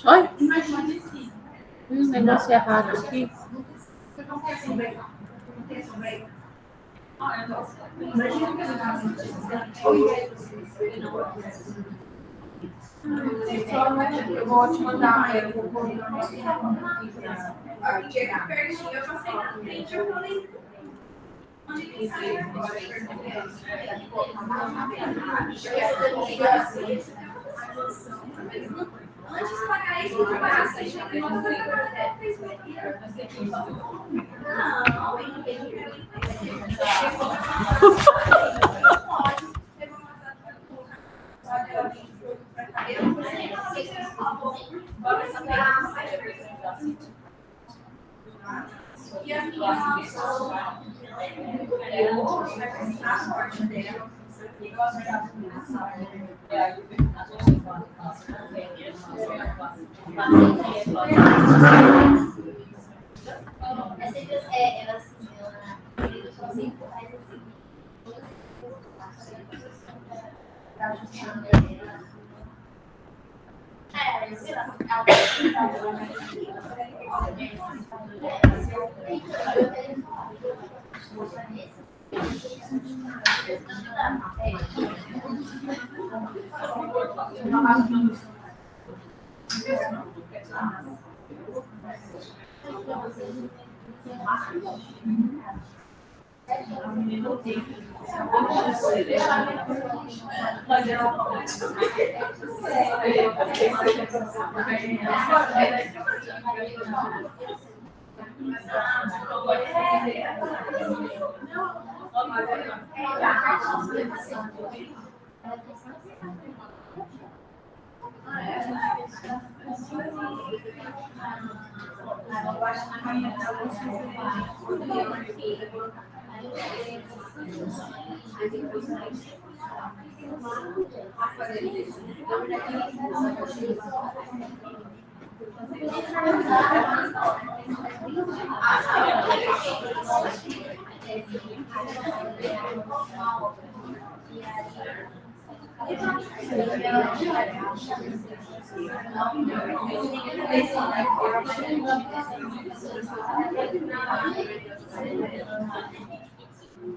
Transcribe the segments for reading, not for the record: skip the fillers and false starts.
Olha, um negócio errado aqui. Eu vou te mandar. Eu chega pertinho, eu passei na frente, eu falei. Antes de pagar isso, não passa. E a minha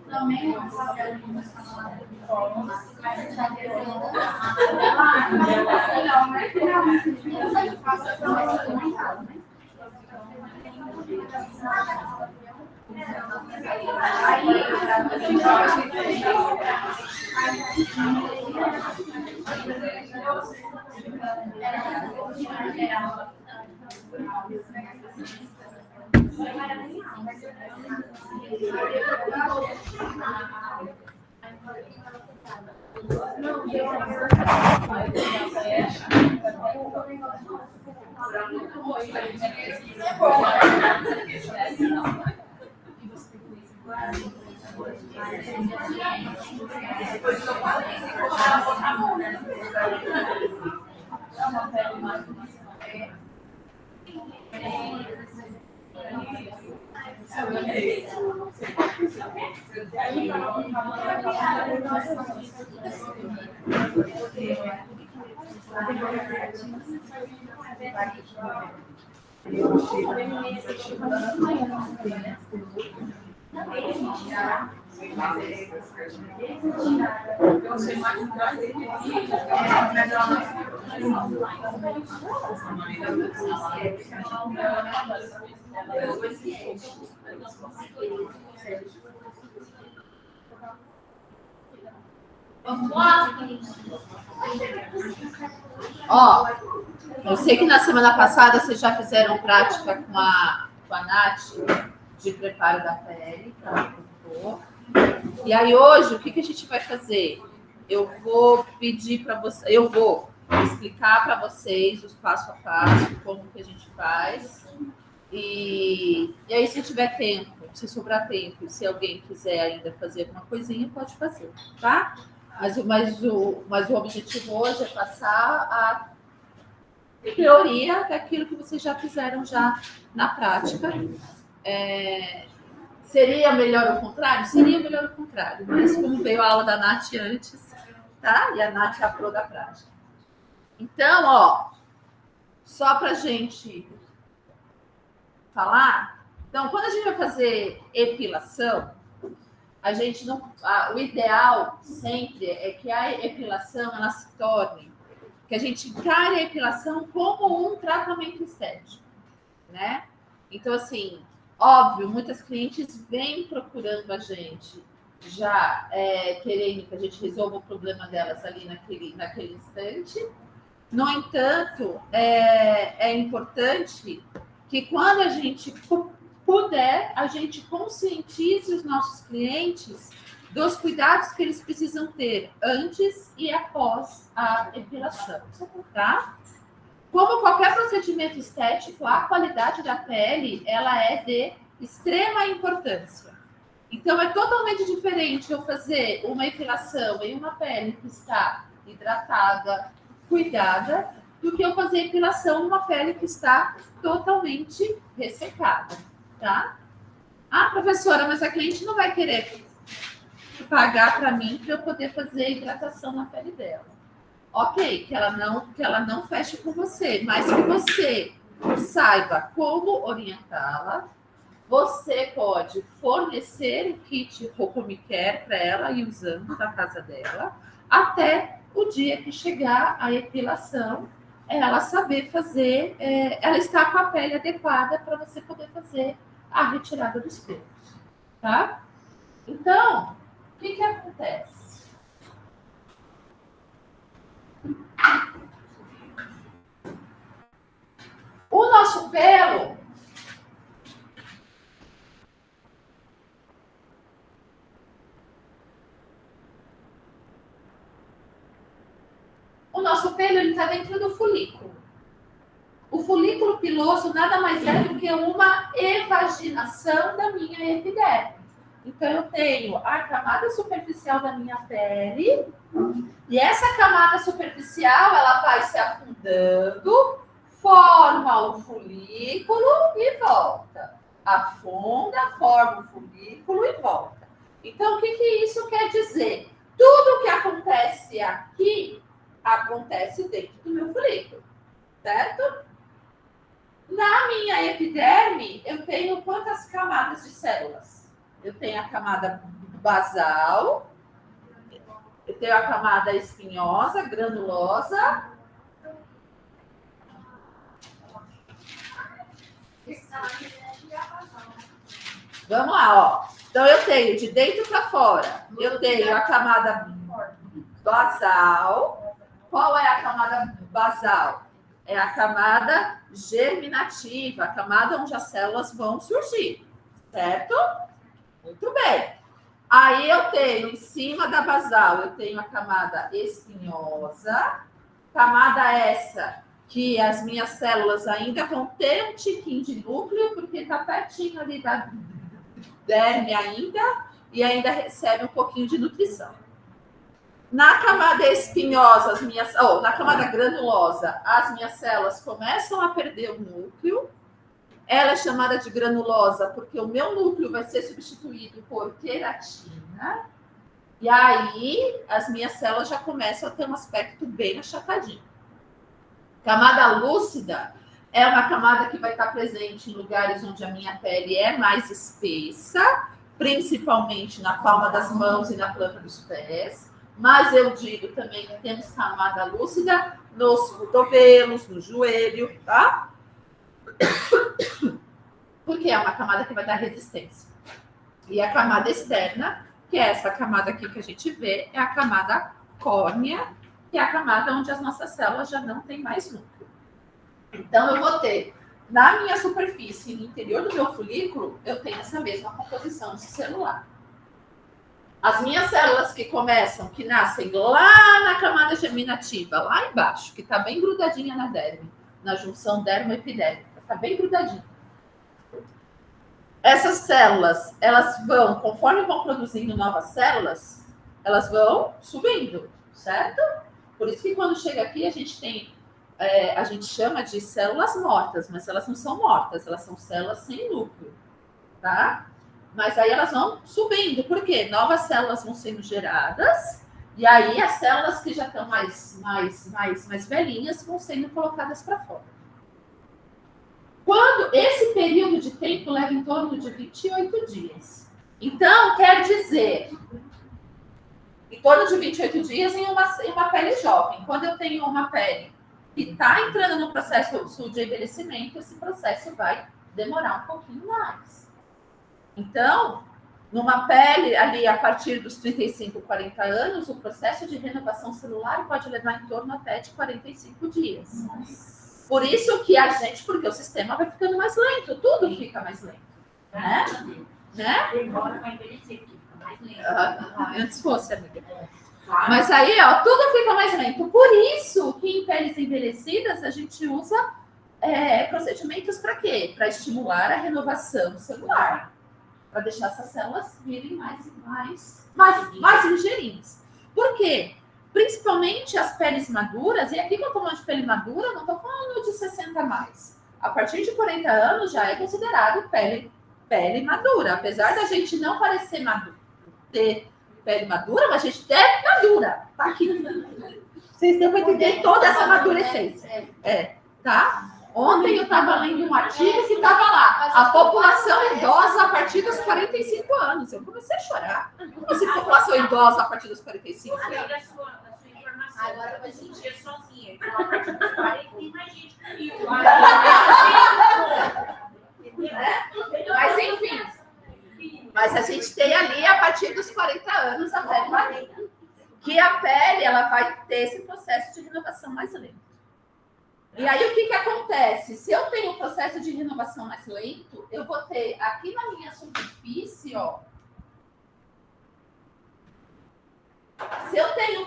também não sabe Ó, eu sei que na semana passada vocês já fizeram prática com a Nath de preparo da pele, que ela contou. E aí hoje, o que a gente vai fazer? Eu vou pedir para vocês, eu vou explicar para vocês os passo a passo, como que a gente faz. E aí, se tiver tempo, se sobrar tempo, se alguém quiser ainda fazer alguma coisinha, pode fazer, tá? Mas o objetivo hoje é passar a teoria daquilo que vocês já fizeram já na prática. Seria melhor o contrário? Seria melhor o contrário, mas como veio a aula da Nath antes, tá? E a Nath é a pro da prática. Então, ó, só pra gente falar, então, quando a gente vai fazer epilação, a gente não, o ideal sempre é que a epilação ela se torne, que a gente encare a epilação como um tratamento estético, né? Então, assim, óbvio, muitas clientes vêm procurando a gente já querendo que a gente resolva o problema delas ali naquele instante. No entanto, é importante que quando a gente puder, a gente conscientize os nossos clientes dos cuidados que eles precisam ter antes e após a epilação, tá? Como qualquer procedimento estético, a qualidade da pele, ela é de extrema importância. Então, é totalmente diferente eu fazer uma epilação em uma pele que está hidratada, cuidada, do que eu fazer epilação numa pele que está totalmente ressecada, tá? Ah, professora, mas a cliente não vai querer pagar para mim para eu poder fazer hidratação na pele dela. Ok, que ela não feche com você, mas que você saiba como orientá-la. Você pode fornecer o kit Rocomi Care para ela ir usando na casa dela, até o dia que chegar a epilação, ela saber fazer, ela está com a pele adequada para você poder fazer a retirada dos pelos, tá? Então, o que acontece? O nosso pelo, ele está dentro do folículo. O folículo piloso nada mais é do que uma evaginação da minha epiderme. Então, eu tenho a camada superficial da minha pele, e essa camada superficial, ela vai se afundando, forma o folículo e volta. Afunda, forma o folículo e volta. Então, o que isso quer dizer? Tudo que acontece aqui, acontece dentro do meu folículo, certo? Na minha epiderme, eu tenho quantas camadas de células? Eu tenho a camada basal, eu tenho a camada espinhosa, granulosa. Vamos lá, ó. Então, eu tenho de dentro para fora, eu tenho a camada basal. Qual é a camada basal? É a camada germinativa, a camada onde as células vão surgir, certo? Muito bem. Aí eu tenho, em cima da basal, eu tenho a camada espinhosa, camada essa que as minhas células ainda vão ter um tiquinho de núcleo, porque está pertinho ali da derme ainda, e ainda recebe um pouquinho de nutrição. Na camada espinhosa, na camada granulosa, as minhas células começam a perder o núcleo. Ela é chamada de granulosa porque o meu núcleo vai ser substituído por queratina. E aí, as minhas células já começam a ter um aspecto bem achatadinho. Camada lúcida é uma camada que vai estar presente em lugares onde a minha pele é mais espessa, principalmente na palma das mãos e na planta dos pés. Mas eu digo também que temos camada lúcida nos cotovelos, no joelho, tá? Porque é uma camada que vai dar resistência. E a camada externa, que é essa camada aqui que a gente vê, é a camada córnea, que é a camada onde as nossas células já não têm mais núcleo. Então, eu vou ter, na minha superfície, no interior do meu folículo, eu tenho essa mesma composição celular. As minhas células que nascem lá na camada germinativa, lá embaixo, que está bem grudadinha na derme, na junção dermo-epidérmica, está bem grudadinha. Essas células, elas vão, conforme vão produzindo novas células, elas vão subindo, certo? Por isso que quando chega aqui a gente tem, a gente chama de células mortas, mas elas não são mortas, elas são células sem núcleo, tá? Mas aí elas vão subindo, por quê? Novas células vão sendo geradas, e aí as células que já estão mais velhinhas vão sendo colocadas para fora. Quando esse período de tempo leva em torno de 28 dias. Então, quer dizer, em torno de 28 dias em uma pele jovem. Quando eu tenho uma pele que está entrando no processo de envelhecimento, esse processo vai demorar um pouquinho mais. Então, numa pele ali a partir dos 35, 40 anos, o processo de renovação celular pode levar em torno até de 45 dias. Por isso que porque o sistema vai ficando mais lento, tudo fica mais lento. Né? Demora para envelhecer, porque fica mais lento. Antes fosse, amiga. Mas aí, ó, tudo fica mais lento. Por isso que em peles envelhecidas a gente usa procedimentos para quê? Para estimular a renovação celular. Para deixar essas células virem mais ligeirinhas. Por quê? Principalmente as peles maduras, e aqui que eu estou falando de pele madura, não estou falando de 60 a mais. A partir de 40 anos já é considerado pele madura. Apesar da gente não parecer ter pele madura, mas a gente é madura. Tá aqui. Vocês têm para entender toda essa madurecência. Tá? Ontem eu estava lendo um artigo que estava lá. A população idosa a partir dos 45 anos. Eu comecei a chorar. Como assim, população idosa a partir dos 45 anos? A sua informação. Agora vai sentir sozinha. Então, a partir dos 40 tem mais gente comigo. Mas enfim. Mas a gente tem ali a partir dos 40 anos a pele madura. Que a pele ela vai ter esse processo de renovação mais lento. E aí, o que acontece? Se eu tenho um processo de renovação mais lento, eu vou ter aqui na minha superfície, ó. Se eu tenho um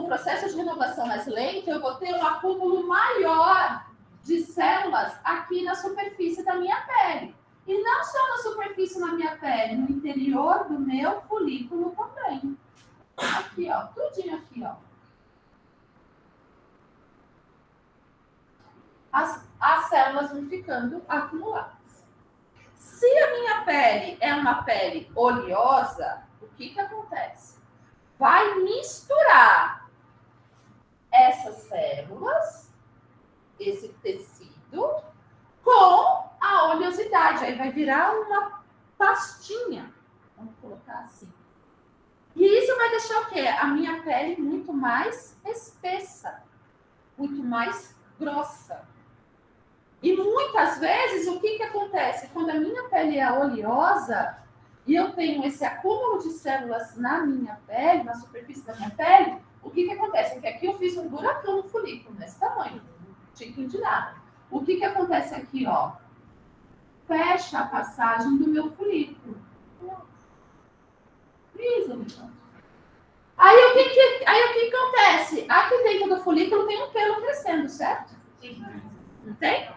processo de renovação mais lento, eu vou ter um acúmulo maior de células aqui na superfície da minha pele. E não só na superfície da minha pele, no interior do meu folículo também. Aqui, ó, tudinho aqui, ó. As células vão ficando acumuladas. Se a minha pele é uma pele oleosa, o que acontece? Vai misturar essas células, esse tecido, com a oleosidade. Aí vai virar uma pastinha. Vamos colocar assim. E isso vai deixar o quê? A minha pele muito mais espessa, muito mais grossa. E muitas vezes, o que acontece? Quando a minha pele é oleosa e eu tenho esse acúmulo de células na minha pele, na superfície da minha pele, o que acontece? Porque aqui eu fiz um buracão no folículo, nesse tamanho, título de nada. O que acontece aqui, ó? Fecha a passagem do meu folículo. Aí o que acontece? Aqui dentro do folículo tem um pelo crescendo, certo? Sim. Não tem?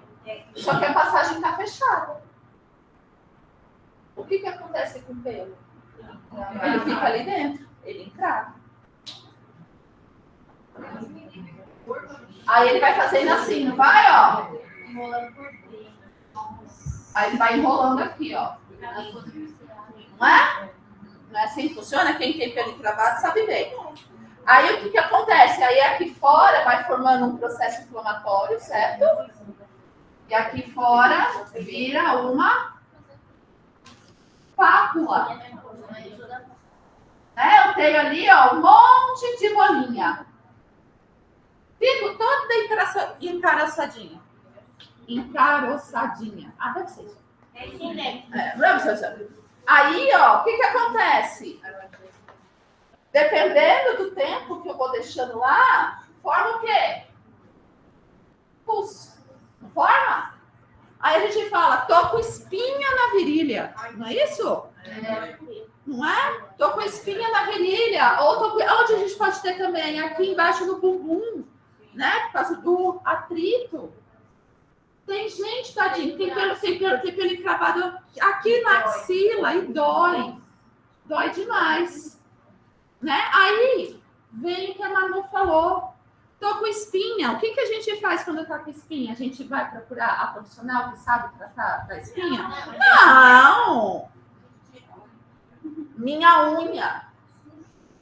Só que a passagem está fechada. O que acontece com o pelo? Ele fica ali dentro, ele encrava. Aí ele vai fazendo assim, não vai, ó? Enrolando por dentro. Aí ele vai enrolando aqui, ó. Não é? Não é assim que funciona? Quem tem pelo encravado sabe bem. Aí o que acontece? Aí aqui fora vai formando um processo inflamatório, certo? E aqui fora vira uma pápula. Eu tenho ali, ó, um monte de bolinha. Fico toda encaroçadinha. Encaroçadinha. Ah, deve ser isso. É isso, né? Aí, ó, o que acontece? Dependendo do tempo que eu vou deixando lá, forma o quê? Pulso. Não forma? Aí a gente fala, tô com espinha na virilha. Não é isso? Não é? Tô com espinha na virilha, ou onde a gente pode ter também? Aqui embaixo no bumbum, né? Por causa do atrito. Tem gente, tadinho, tem pelo encravado aqui na axila e dói. Dói demais. Né? Aí vem o que a Manu falou. Tô com espinha. O que a gente faz quando tá com espinha? A gente vai procurar a profissional que sabe tratar da espinha? Não! Minha unha,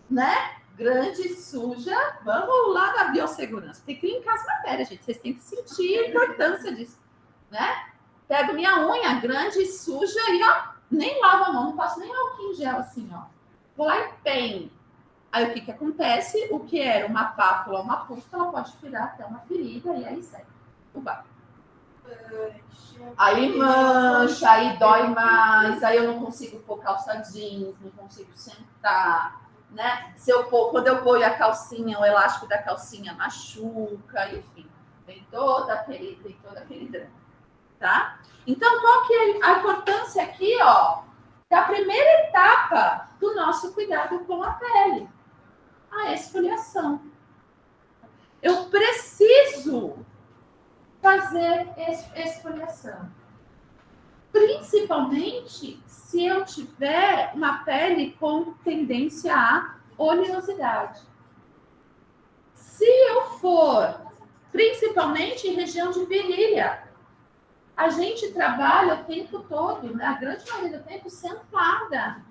né? Grande, suja. Vamos lá na biossegurança. Tem que limpar as matérias, gente. Vocês têm que sentir a importância disso, né? Pego minha unha grande, suja e, ó, nem lavo a mão. Não passo nem álcool em gel assim, ó. Vou lá e penho. Aí o que acontece? O que era uma pápula, uma pústula, pode virar até uma ferida e aí segue o barro. Aí mancha, aí dói mais, aí eu não consigo pôr calça jeans, não consigo sentar, né? Quando eu ponho a calcinha, o elástico da calcinha machuca, enfim, tem todo aquele drama, tá? Então, qual que é a importância aqui, ó, da primeira etapa do nosso cuidado com a pele? A esfoliação. Eu preciso fazer esfoliação. Principalmente se eu tiver uma pele com tendência à oleosidade. Se eu for, principalmente em região de virilha, a gente trabalha o tempo todo, na grande maioria do tempo, sentada.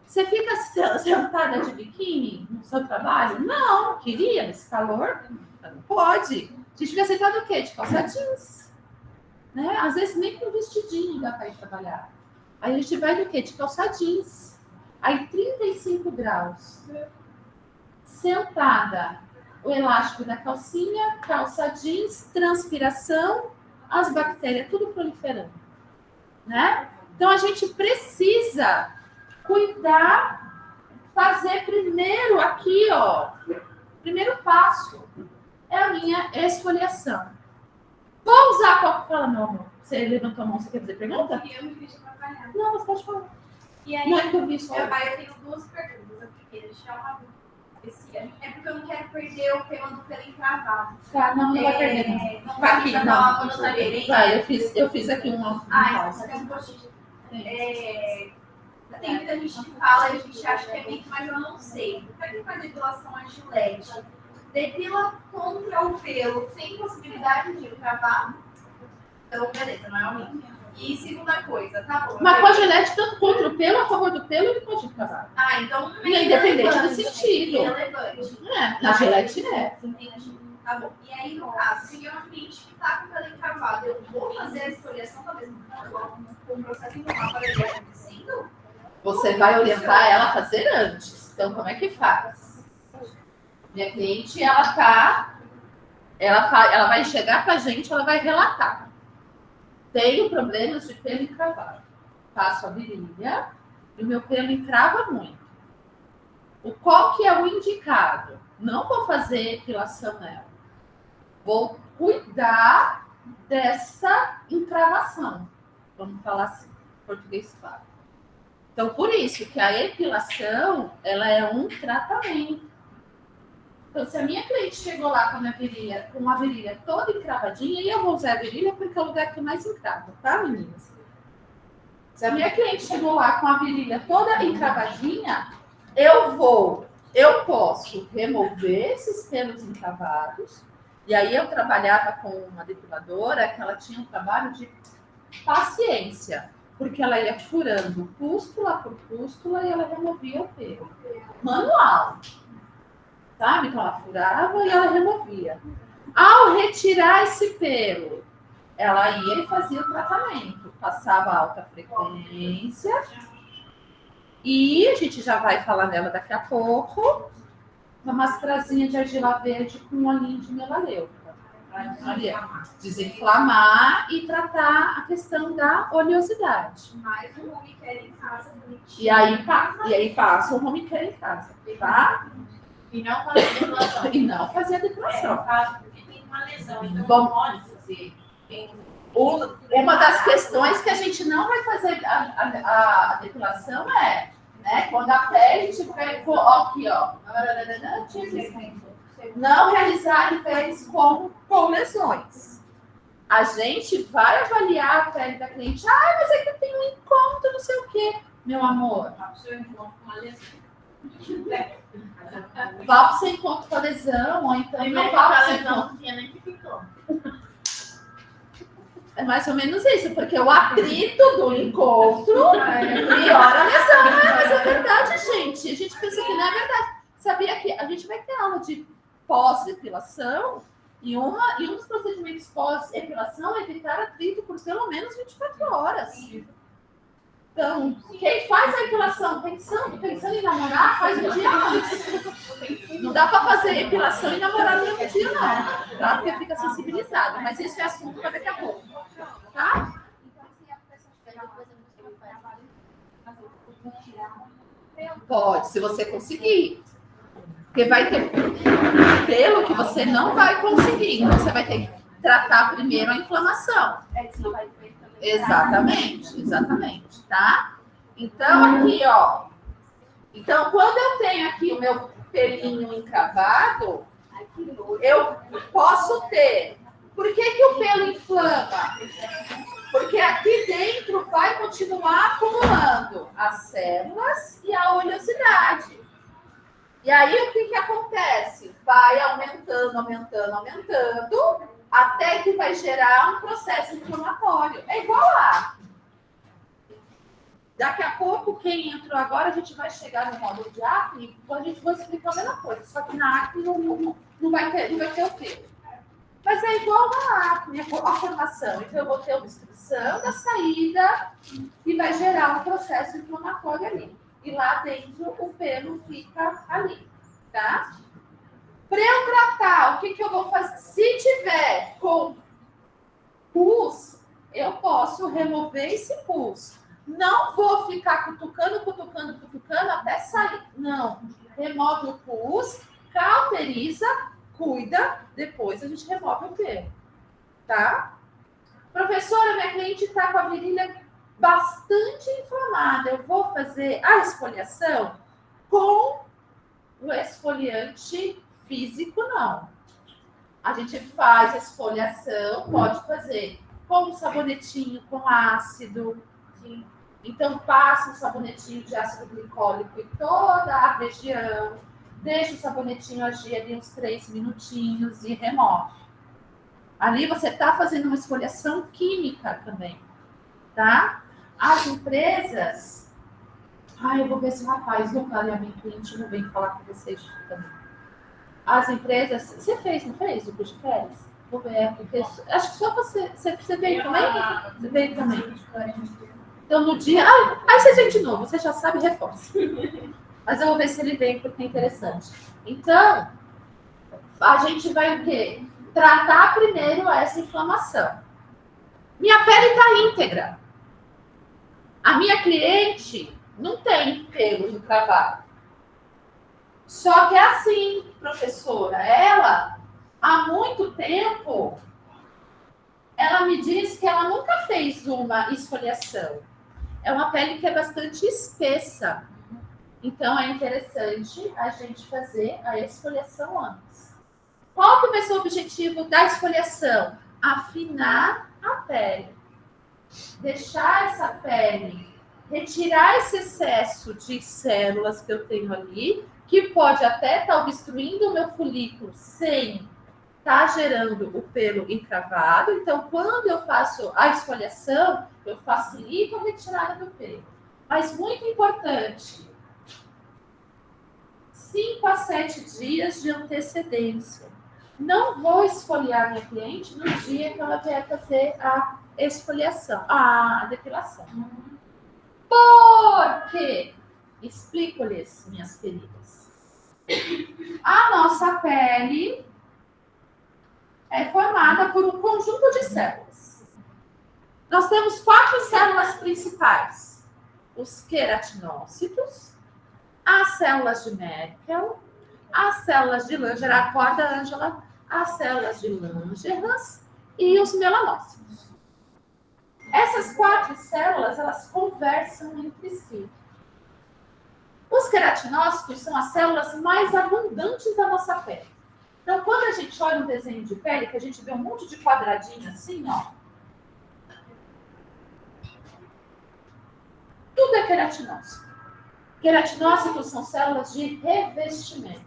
Você fica sentada de biquíni no seu trabalho? Não, queria, nesse calor, não pode. A gente fica sentada o quê? De calça jeans. Né? Às vezes nem com vestidinho dá para ir trabalhar. Aí a gente vai do quê? De calça jeans. Aí 35 graus. Sentada. O elástico da calcinha, calça jeans, transpiração, as bactérias, tudo proliferando. Né? Então a gente precisa cuidar, fazer primeiro aqui, ó. Primeiro passo é a minha esfoliação. Vou usar qual... Fala, meu amor. Você levantou a mão, você quer fazer pergunta? Eu me fiz trabalhar. Não, você pode falar. E aí, não é que eu vi só. Eu tenho duas perguntas. Eu queria deixar uma dúvida. É porque eu não quero perder o tema do pelo encravado. Tá, não vai perder. Não vai aqui, não. Vai, eu fiz aqui uma pausa. Então, um pouquinho. Tem muita gente que fala e a gente acha que é mito, mas eu não sei. Para quem faz depilação a Gillette, depila contra o pelo, sem possibilidade de encravar. Então, beleza, não é o mito. E segunda coisa, tá bom. Mas com a Gillette, tanto contra o pelo, a favor do pelo, ele pode encravar. Ah, então independente do sentido. Irrelevante. Na Gillette é. Entendi. Tá bom. E aí, no caso, se eu uma cliente que tá com o pelo encravado, eu vou fazer a esfoliação talvez com o processo inflamatório acontecendo? Você vai orientar ela a fazer antes. Então, como é que faz? Minha cliente, ela vai chegar pra gente, ela vai relatar. Tenho problemas de pelo encravado. Faço a virilha e o meu pelo encrava muito. Qual que é o indicado? Não vou fazer epilação nela. Vou cuidar dessa encravação. Vamos falar assim, português claro. Então, por isso que a epilação, ela é um tratamento. Então, se a minha cliente chegou lá com a virilha toda encravadinha, e eu vou usar a virilha porque é o lugar que mais encrava, tá, meninas? Se a minha cliente chegou lá com a virilha toda encravadinha, eu posso remover esses pelos encravados, e aí eu trabalhava com uma depiladora que ela tinha um trabalho de paciência, porque ela ia furando pústula por pústula e ela removia o pelo. Manual. Sabe? Então ela furava e ela removia. Ao retirar esse pelo, ela ia e fazia o tratamento. Passava alta frequência. E a gente já vai falar nela daqui a pouco. Uma mascarazinha de argila verde com um olhinho de melaleuca. Desinflamar e tratar a questão da oleosidade. Mais um home care em casa. E aí passa o home care em casa, tá? E não fazer depilação. E não fazer a depilação. Porque tem uma lesão, então não pode fazer. Uma das questões que a gente não vai fazer a depilação é né? Quando a pele tiver aqui, ó, não realizar IPs com lesões. A gente vai avaliar a pele da cliente. Ah, mas é que eu tenho um encontro, não sei o quê. Meu amor, vá para o seu encontro com a lesão, ou então não vá para a lesão. Não tinha nem que ficou. É mais ou menos isso, porque o atrito do encontro piora a lesão. Mas é verdade, gente. A gente pensa que não é verdade. Sabia que a gente vai ter aula de pós-depilação e um dos procedimentos pós-depilação é evitar atrito por pelo menos 24 horas. Então, quem faz a depilação pensando em namorar, faz um dia antes. Não dá para fazer depilação e namorar no mesmo dia, não. Tá? Porque fica sensibilizado. Mas isso é assunto para daqui a pouco. Tá? Pode, se você conseguir. Porque vai ter pelo que você não vai conseguir. Então, você vai ter que tratar primeiro a inflamação. Exatamente, tá? Então, aqui, ó. Então, quando eu tenho aqui o meu pelinho encravado, eu posso ter. Por que o pelo inflama? Porque aqui dentro vai continuar acumulando as células e a oleosidade. E aí, o que acontece? Vai aumentando, até que vai gerar um processo inflamatório. É igual a acne. Daqui a pouco, quem entrou agora, a gente vai chegar no módulo de acne, a gente vai explicar a mesma coisa, só que na acne não vai ter o pelo. Mas é igual a acne, a formação. Então, eu vou ter obstrução da saída e vai gerar um processo inflamatório ali. E lá dentro, o pelo fica ali, tá? Para eu tratar, o que eu vou fazer? Se tiver com pus, eu posso remover esse pus. Não vou ficar cutucando até sair. Não. Remove o pus, cauteriza, cuida, depois a gente remove o pelo. Tá? Professora, minha cliente está com a virilha bastante inflamada. Eu vou fazer a esfoliação com o esfoliante físico, não. A gente faz a esfoliação, pode fazer com um sabonetinho com ácido. Sim. Então, passa um sabonetinho de ácido glicólico em toda a região. Deixa o sabonetinho agir ali uns 3 minutinhos e remove. Ali você está fazendo uma esfoliação química também, tá? As empresas... eu vou ver se o rapaz do clareamento íntimo vem falar com vocês também. As empresas... Você fez, não fez, o curso de férias? Vou ver, porque... Acho que só você... Você veio também? Você veio também. Então, no dia... aí você vem de novo, você já sabe, reforça. Mas eu vou ver se ele vem, porque é interessante. Então, a gente vai o quê? Tratar primeiro essa inflamação. Minha pele está íntegra. A minha cliente não tem pelo encravado. Só que é assim, professora. Ela, há muito tempo, ela me diz que ela nunca fez uma esfoliação. É uma pele que é bastante espessa. Então, é interessante a gente fazer a esfoliação antes. Qual que vai ser o objetivo da esfoliação? Afinar a pele. Deixar essa pele, retirar esse excesso de células que eu tenho ali, que pode até estar obstruindo o meu folículo sem estar gerando o pelo encravado. Então, quando eu faço a esfoliação, eu facilito a retirada do pelo. Mas muito importante, 5 a 7 dias de antecedência. Não vou esfoliar minha cliente no dia que ela vier fazer a esfoliação, a depilação. Por quê? Explico-lhes, minhas queridas. A nossa pele é formada por um conjunto de células. Nós temos 4 células principais. Os queratinócitos, as células de Merkel, as células de Langerhans, acorda, Ângela, as células de Langerhans e os melanócitos. Essas 4 células, elas conversam entre si. Os queratinócitos são as células mais abundantes da nossa pele. Então, quando a gente olha um desenho de pele, que a gente vê um monte de quadradinho assim, ó. Tudo é queratinócito. Queratinócitos são células de revestimento.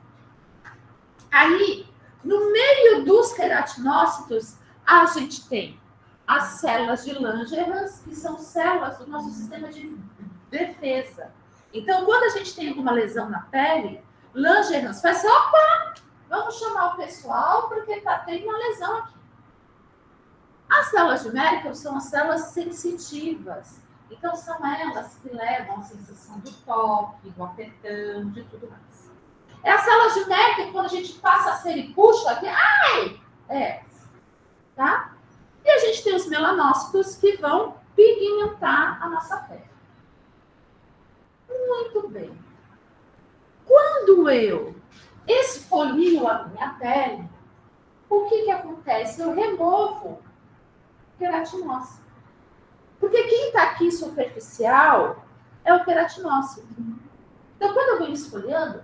Aí, no meio dos queratinócitos, a gente tem as células de Langerhans, que são células do nosso sistema de defesa. Então, quando a gente tem alguma lesão na pele, Langerhans faz assim, opa, vamos chamar o pessoal porque tem uma lesão aqui. As células de Merkel são as células sensitivas. Então, são elas que levam a sensação do toque, do apertão, de tudo mais. É as células de Merkel, quando a gente passa a cera e puxa aqui, ai! É, tá? E a gente tem os melanócitos que vão pigmentar a nossa pele. Muito bem. Quando eu esfolio a minha pele, o que acontece? Eu removo queratinócito. Porque quem está aqui superficial é o queratinócito. Então, quando eu venho esfoliando,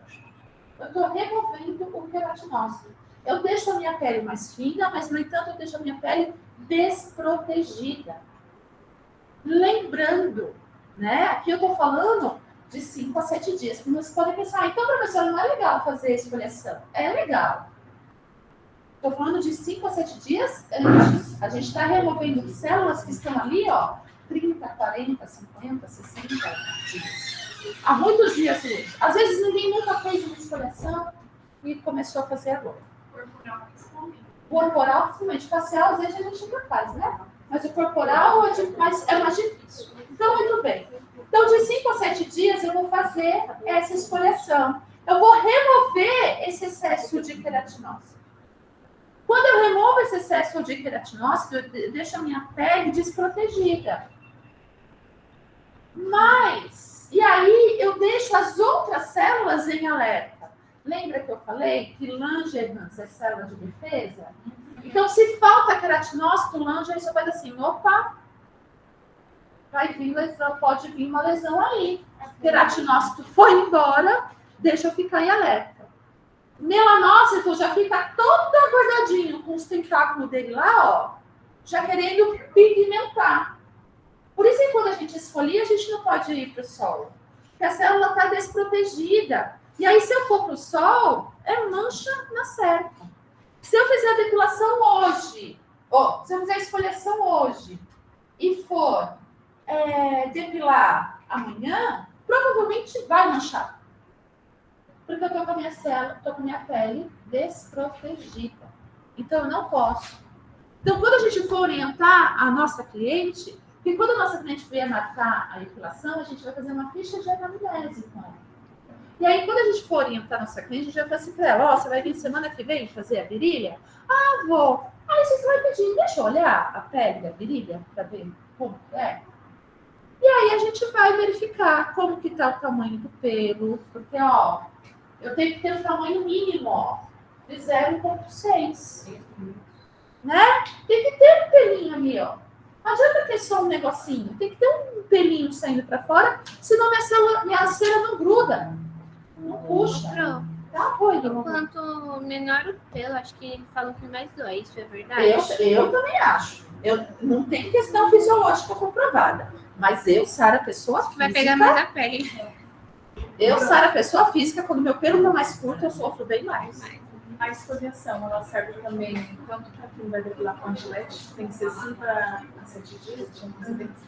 eu estou removendo o queratinócito. Eu deixo a minha pele mais fina, mas, no entanto, eu deixo a minha pele desprotegida. Lembrando, né? Aqui eu estou falando de 5 a 7 dias. Como você pode pensar, então, professora, não é legal fazer esfoliação? É legal. Estou falando de 5 a 7 dias antes. A gente está removendo células que estão ali, ó, 30, 40, 50, 60 dias. Há muitos dias isso. Às vezes ninguém nunca fez uma esfoliação e começou a fazer agora. Corporal, principalmente facial, às vezes a gente ainda faz, né? Mas o corporal é mais difícil. Então, muito bem. Então, de 5 a 7 dias, eu vou fazer essa esfoliação. Eu vou remover esse excesso de queratinócito. Quando eu removo esse excesso de queratinócito, eu deixo a minha pele desprotegida. Mas, e aí eu deixo as outras células em alerta. Lembra que eu falei que Langerhans é célula de defesa? Então, se falta queratinócito, Langerhans só faz assim, opa, vai vir lesão, pode vir uma lesão aí. Queratinócito foi embora, deixa eu ficar em alerta. Melanócito já fica todo aguardadinho com os tentáculos dele lá, ó, já querendo pigmentar. Por isso que quando a gente esfolia, a gente não pode ir para o sol. Porque a célula está desprotegida. E aí, se eu for para o sol, é mancha na cerca. Se eu fizer a depilação hoje, se eu fizer a esfoliação hoje e for depilar amanhã, provavelmente vai manchar. Porque eu estou com a minha célula, estou com a minha pele desprotegida. Então, eu não posso. Então, quando a gente for orientar a nossa cliente, porque quando a nossa cliente vier marcar a depilação, a gente vai fazer uma ficha de anamnese com ela. E aí, quando a gente for orientar a nossa cliente, a gente vai falar assim para ela, você vai vir semana que vem fazer a virilha? Ah, vou. Aí você vai pedir, deixa eu olhar a pele da virilha para ver como é. E aí a gente vai verificar como que tá o tamanho do pelo, porque, ó, eu tenho que ter um tamanho mínimo, ó, de 0,6. Né? Tem que ter um pelinho ali, ó. Não adianta ter só um negocinho. Tem que ter um pelinho saindo para fora, senão minha cera não gruda. Não puxa. Tá, Quanto menor o pelo, acho que falam que mais dói. Isso é verdade? Eu também acho. Não tem questão fisiológica comprovada. Mas eu, Sara, pessoa física... Vai pegar mais a pele. Eu, Sara, pessoa física, quando meu pelo tá mais curto, eu sofro bem mais. A esfoliação, ela serve também tanto para quem vai depilar com a Gillette, tem que ser 5 a 7 dias?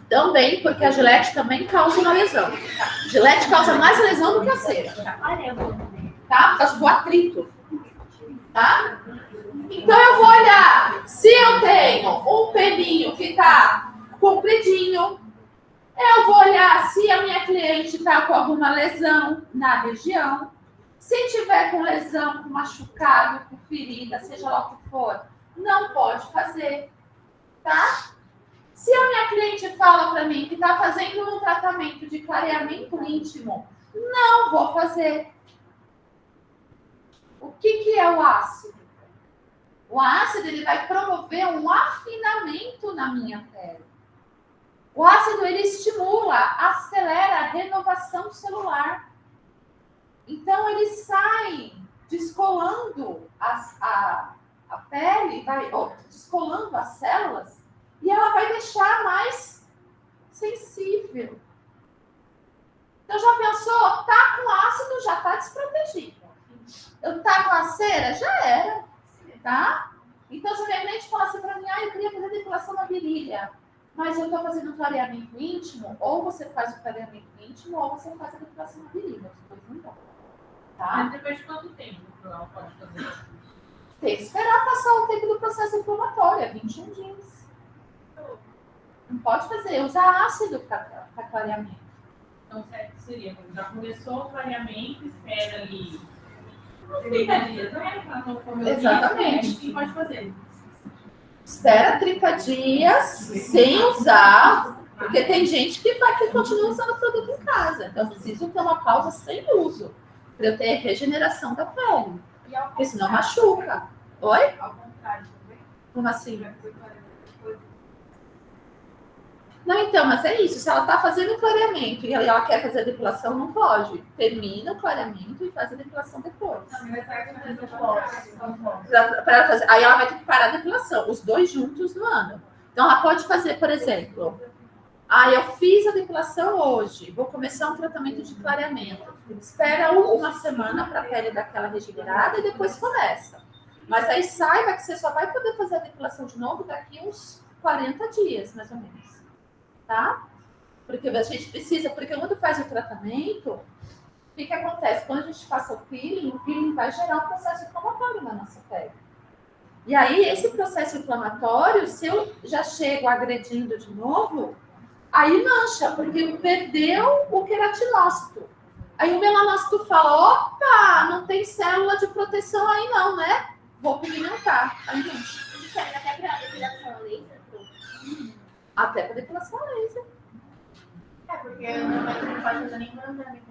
Também, porque a Gillette também causa uma lesão. Gillette causa mais lesão do que a cera. Tá? Por causa do atrito. Tá? Então, eu vou olhar se eu tenho um pelinho que tá compridinho. Eu vou olhar se a minha cliente tá com alguma lesão na região. Se tiver com lesão, com machucado, com ferida, seja lá o que for, não pode fazer, tá? Se a minha cliente fala para mim que está fazendo um tratamento de clareamento íntimo, não vou fazer. O que é o ácido? O ácido ele vai promover um afinamento na minha pele. O ácido ele estimula, acelera a renovação celular. Então, eles saem descolando a pele, descolando as células, e ela vai deixar mais sensível. Então, já pensou? Tá com ácido, já tá desprotegido. Eu tá com a cera, já era. Tá? Então, se a minha cliente fala assim para mim, eu queria fazer depilação na virilha, mas eu estou fazendo um clareamento íntimo, ou você faz o clareamento íntimo, ou você faz a depilação na virilha. Os dois não dão. Tá? Mas depois de quanto tempo ela pode fazer? Tem que esperar passar o tempo do processo inflamatório, é 21 dias. Não pode fazer, usar ácido para clareamento. Então, seria, já começou o clareamento, espera ali 30 dias, né? Para não comer. Exatamente. Quem pode fazer? Espera 30 dias sem usar, porque tem gente que continua usando o produto em casa. Então, eu preciso ter uma pausa sem uso, para eu ter regeneração da pele. Porque senão machuca. Oi? Ao contrário também. Como assim? Não, então, mas é isso. Se ela está fazendo clareamento e ela quer fazer a depilação, não pode. Termina o clareamento e faz a depilação depois. Pra ela fazer. Aí ela vai ter que parar a depilação, os dois juntos no ano. Então, ela pode fazer, por exemplo, eu fiz a depilação hoje, vou começar um tratamento de clareamento. Espera uma semana para a pele dar aquela regenerada e depois começa. Mas aí saiba que você só vai poder fazer a depilação de novo daqui uns 40 dias, mais ou menos. Tá? Porque a gente precisa, porque quando faz o tratamento, o que acontece? Quando a gente passa o peeling vai gerar um processo inflamatório na nossa pele. E aí, esse processo inflamatório, se eu já chego agredindo de novo, aí mancha, porque perdeu o queratinócito. Aí o melanócito fala, opa, não tem célula de proteção aí não, né? Vou pigmentar. Aí mancha. Isso serve até para depilação laser? Até para depilação laser. É, porque normalmente não pode usar nem bronzeamento.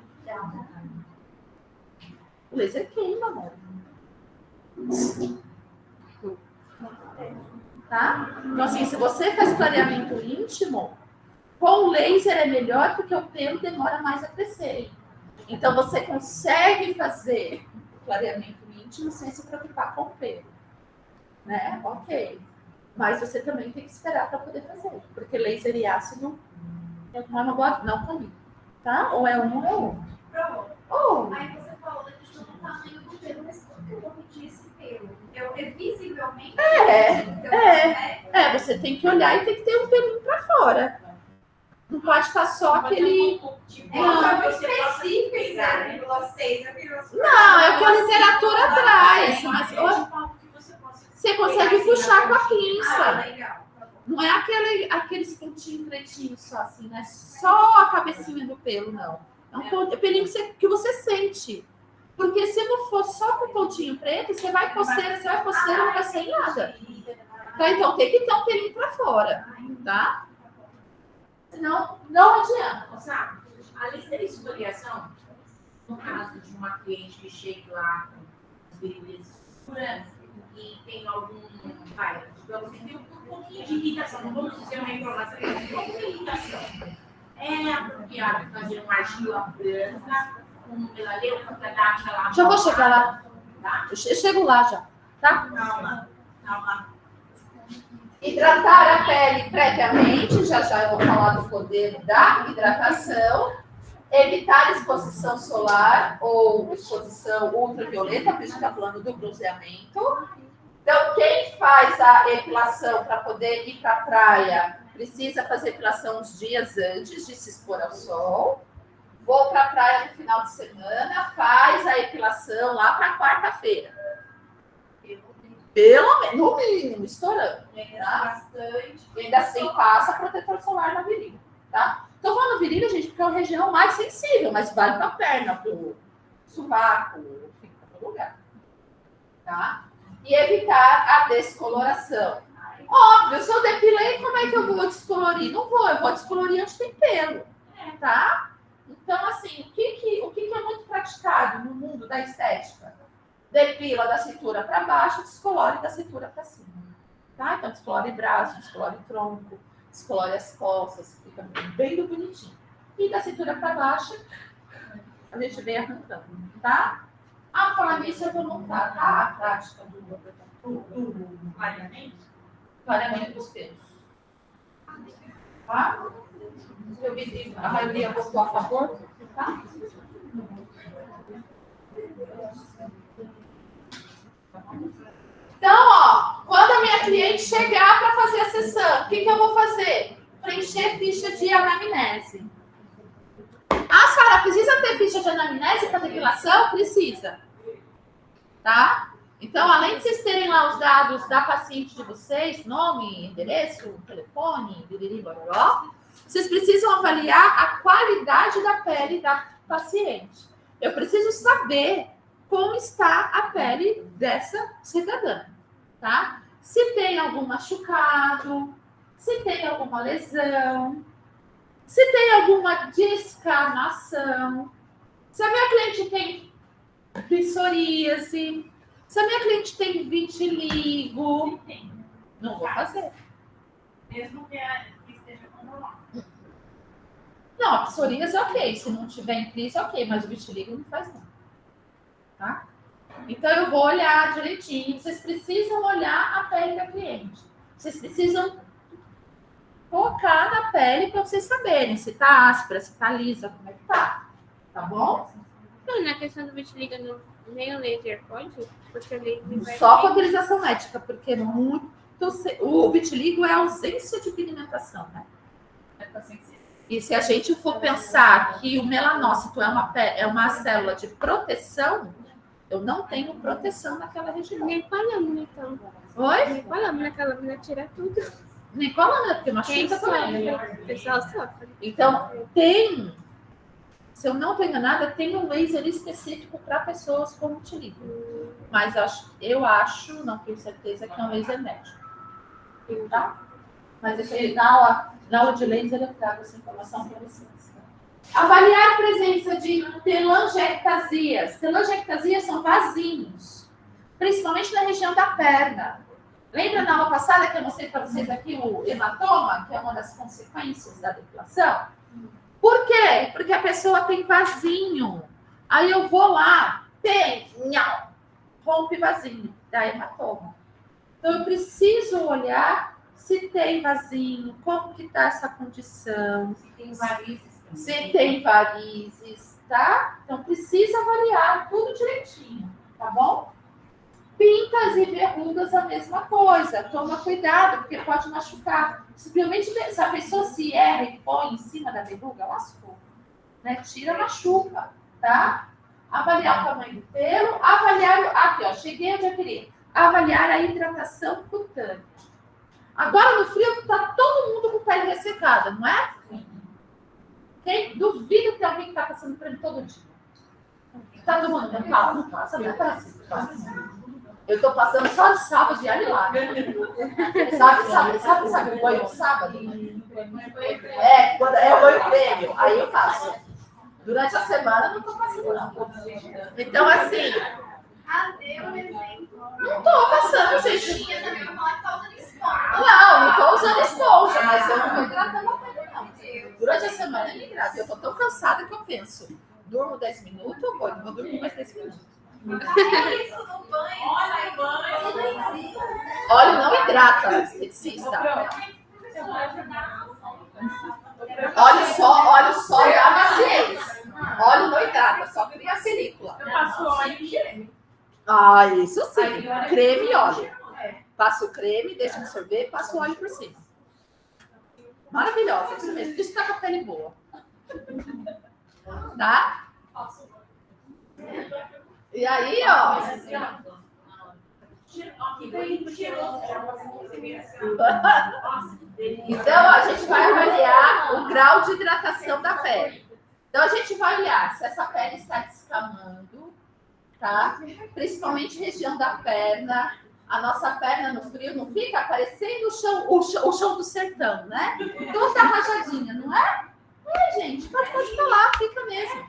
O laser queima, amor. Tá? Então, assim, se você faz clareamento íntimo, com laser é melhor porque o pelo demora mais a crescer. Então, você consegue fazer clareamento íntimo sem se preocupar com o pelo. Né? Ok. Mas você também tem que esperar para poder fazer. Porque laser e ácido não é uma boa... Não comigo. Tá? Ou é um ou é outro. Pronto. Ou... Aí você falou da questão do tamanho do pelo, mas como que eu vou medir esse pelo? É visivelmente? você tem que olhar e tem que ter um pelinho para fora. Não pode estar só aquele... Não, muito específico, 0,6. Não, é o que a literatura traz. Mas você consegue puxar com a pinça. Legal. Não é aqueles pontinhos pretinhos só assim, não é só a cabecinha do pelo, não. É um pelinho que você sente. Porque se não for só com pontinho preto, você vai coceira, não vai sair nada. Tá? Então tem que ter um pelinho pra fora, tá? Senão, não adianta. Sabe, a listerioção, no caso de uma cliente que chega lá com virilhas escuras e tem algum, digamos assim, tem um pouquinho de irritação, não vamos dizer uma inflamação, tem um pouquinho de irritação. É apropriado fazer uma argila branca com melaleuca para dar aquela... Já vou chegar lá. Tá? Eu chego lá já, tá? Calma. Hidratar a pele previamente, já eu vou falar do poder da hidratação. Evitar exposição solar ou exposição ultravioleta, porque a gente está falando do bronzeamento. Então, quem faz a epilação para poder ir para a praia, precisa fazer epilação uns dias antes de se expor ao sol. Vou para a praia no final de semana, faz a epilação lá para quarta-feira. Pelo menos, no mínimo, estourando. Tá? Bastante. E ainda assim passa protetor solar na virilha. Tá? Tô falando virilha, gente, porque é a região mais sensível, mas vale para a perna, para o sovaco, enfim, para todo lugar. Tá? E evitar a descoloração. Óbvio, se eu depilei, como é que eu vou descolorir? Não vou, eu vou descolorir onde tem pelo. Tá? Então, assim, o que é muito praticado no mundo da estética? Depila da cintura para baixo, descolore da cintura para cima. Tá? Então, descolore braço, descolore tronco, descolore as costas, fica bem bonitinho. E da cintura para baixo, a gente vem arrancando, tá? Ah, falar nisso, eu vou montar, tá? A prática do clareamento dos pelos. Tá? Eu vi, a maioria votou a favor, tá? Então, ó, quando a minha cliente chegar para fazer a sessão, o que eu vou fazer? Preencher ficha de anamnese. Ah, Sara, precisa ter ficha de anamnese para depilação? Precisa. Tá? Então, além de vocês terem lá os dados da paciente de vocês, nome, endereço, telefone, biriri, bororó, vocês precisam avaliar a qualidade da pele da paciente. Eu preciso saber como está a pele dessa cidadã, tá? Se tem algum machucado, se tem alguma lesão, se tem alguma descamação, se a minha cliente tem psoríase, se a minha cliente tem vitiligo, não vou fazer. Mesmo que esteja controlado. Não, a psoríase é ok. Se não tiver em crise, ok. Mas o vitiligo não faz não. Tá? Então, eu vou olhar direitinho. Vocês precisam olhar a pele da cliente. Vocês precisam focar na pele para vocês saberem se tá áspera, se tá lisa, como é que tá. Tá bom? Não, na questão do vitiligo, nem o laser pode? Porque o laser vai... Só com autorização médica, porque o vitiligo é ausência de pigmentação, né? E se a gente for pensar que o melanócito é uma célula de proteção, eu não tenho proteção naquela região. Nem com a lâmina, então. Oi? Nem com a lâmina, que a lâmina tira tudo. Nem com a lâmina, porque Quem machuca também. sofre? O pessoal sofre. Então, se eu não estou enganada, tem um laser específico para pessoas com vitiligo. Mas eu acho, não tenho certeza, que é um laser médico. Tá? Mas isso aí, na aula de laser, eu trago essa informação para vocês. Avaliar a presença de telangiectasias. Telangiectasias são vasinhos, principalmente na região da perna. Lembra na aula passada que eu mostrei para vocês aqui o hematoma, que é uma das consequências da depilação? Por quê? Porque a pessoa tem vasinho. Aí eu vou lá, rompe vasinho, dá hematoma. Então eu preciso olhar se tem vasinho, como que tá essa condição. Se tem varizes. Se tem varizes, tá? Então precisa avaliar tudo direitinho, tá bom? Pintas e verrugas a mesma coisa. Toma cuidado, porque pode machucar. Simplesmente se a pessoa se erra e põe em cima da verruga, lascou. Né? Tira, machuca, tá? Avaliar o tamanho do pelo, aqui, ó, cheguei onde eu queria. Avaliar a hidratação cutânea. Agora no frio tá todo mundo com pele ressecada, não é? Quem duvida que alguém está passando por ele todo dia? Tá tomando? Não passa, não parece. Eu tô passando só de sábado e olha lá. Sabe o banho de sábado? Quando é o banho prêmio, aí eu passo. Durante a semana eu não tô passando, não. Então, assim. Não tô passando, gente. Não tô usando esponja, mas eu não tô hidratando a pele, não. Durante a semana eu me hidrato. Eu tô tão cansada que eu penso. Durmo 10 minutos, eu vou dormir mais 10 minutos. Óleo não hidrata, esteticista. Óleo só dá maciez. Óleo não hidrata, só cria a película. Eu passo óleo e creme. Ah, isso sim. Creme e óleo. Passo o creme, deixa absorver, passo o óleo por cima. Maravilhosa, isso mesmo. Isso tá com a pele boa. Tá? E aí, ó. Então, a gente vai avaliar o grau de hidratação da pele. Então, a gente vai olhar se essa pele está descamando, tá? Principalmente região da perna. A nossa perna no frio não fica parecendo o chão do sertão, né? Toda rajadinha, não é? É, gente, pode falar, fica mesmo.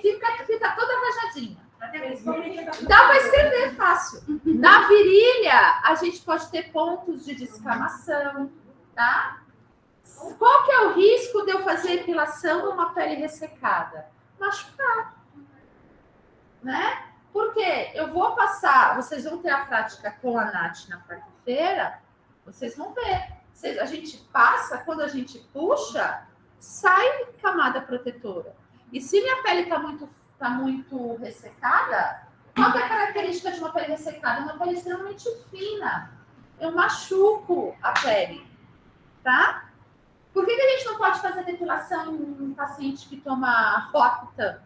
Fica toda rajadinha. Dá para escrever fácil. Na virilha, a gente pode ter pontos de descamação, tá? Qual que é o risco de eu fazer epilação numa pele ressecada? Machucar. né? Porque eu vou passar, vocês vão ter a prática com a Nath na quarta-feira, vocês vão ver. A gente passa, quando a gente puxa, sai camada protetora. E se minha pele tá muito ressecada, qual que é a característica de uma pele ressecada? Uma pele extremamente fina. Eu machuco a pele, tá? Por que a gente não pode fazer depilação em um paciente que toma Roacutan?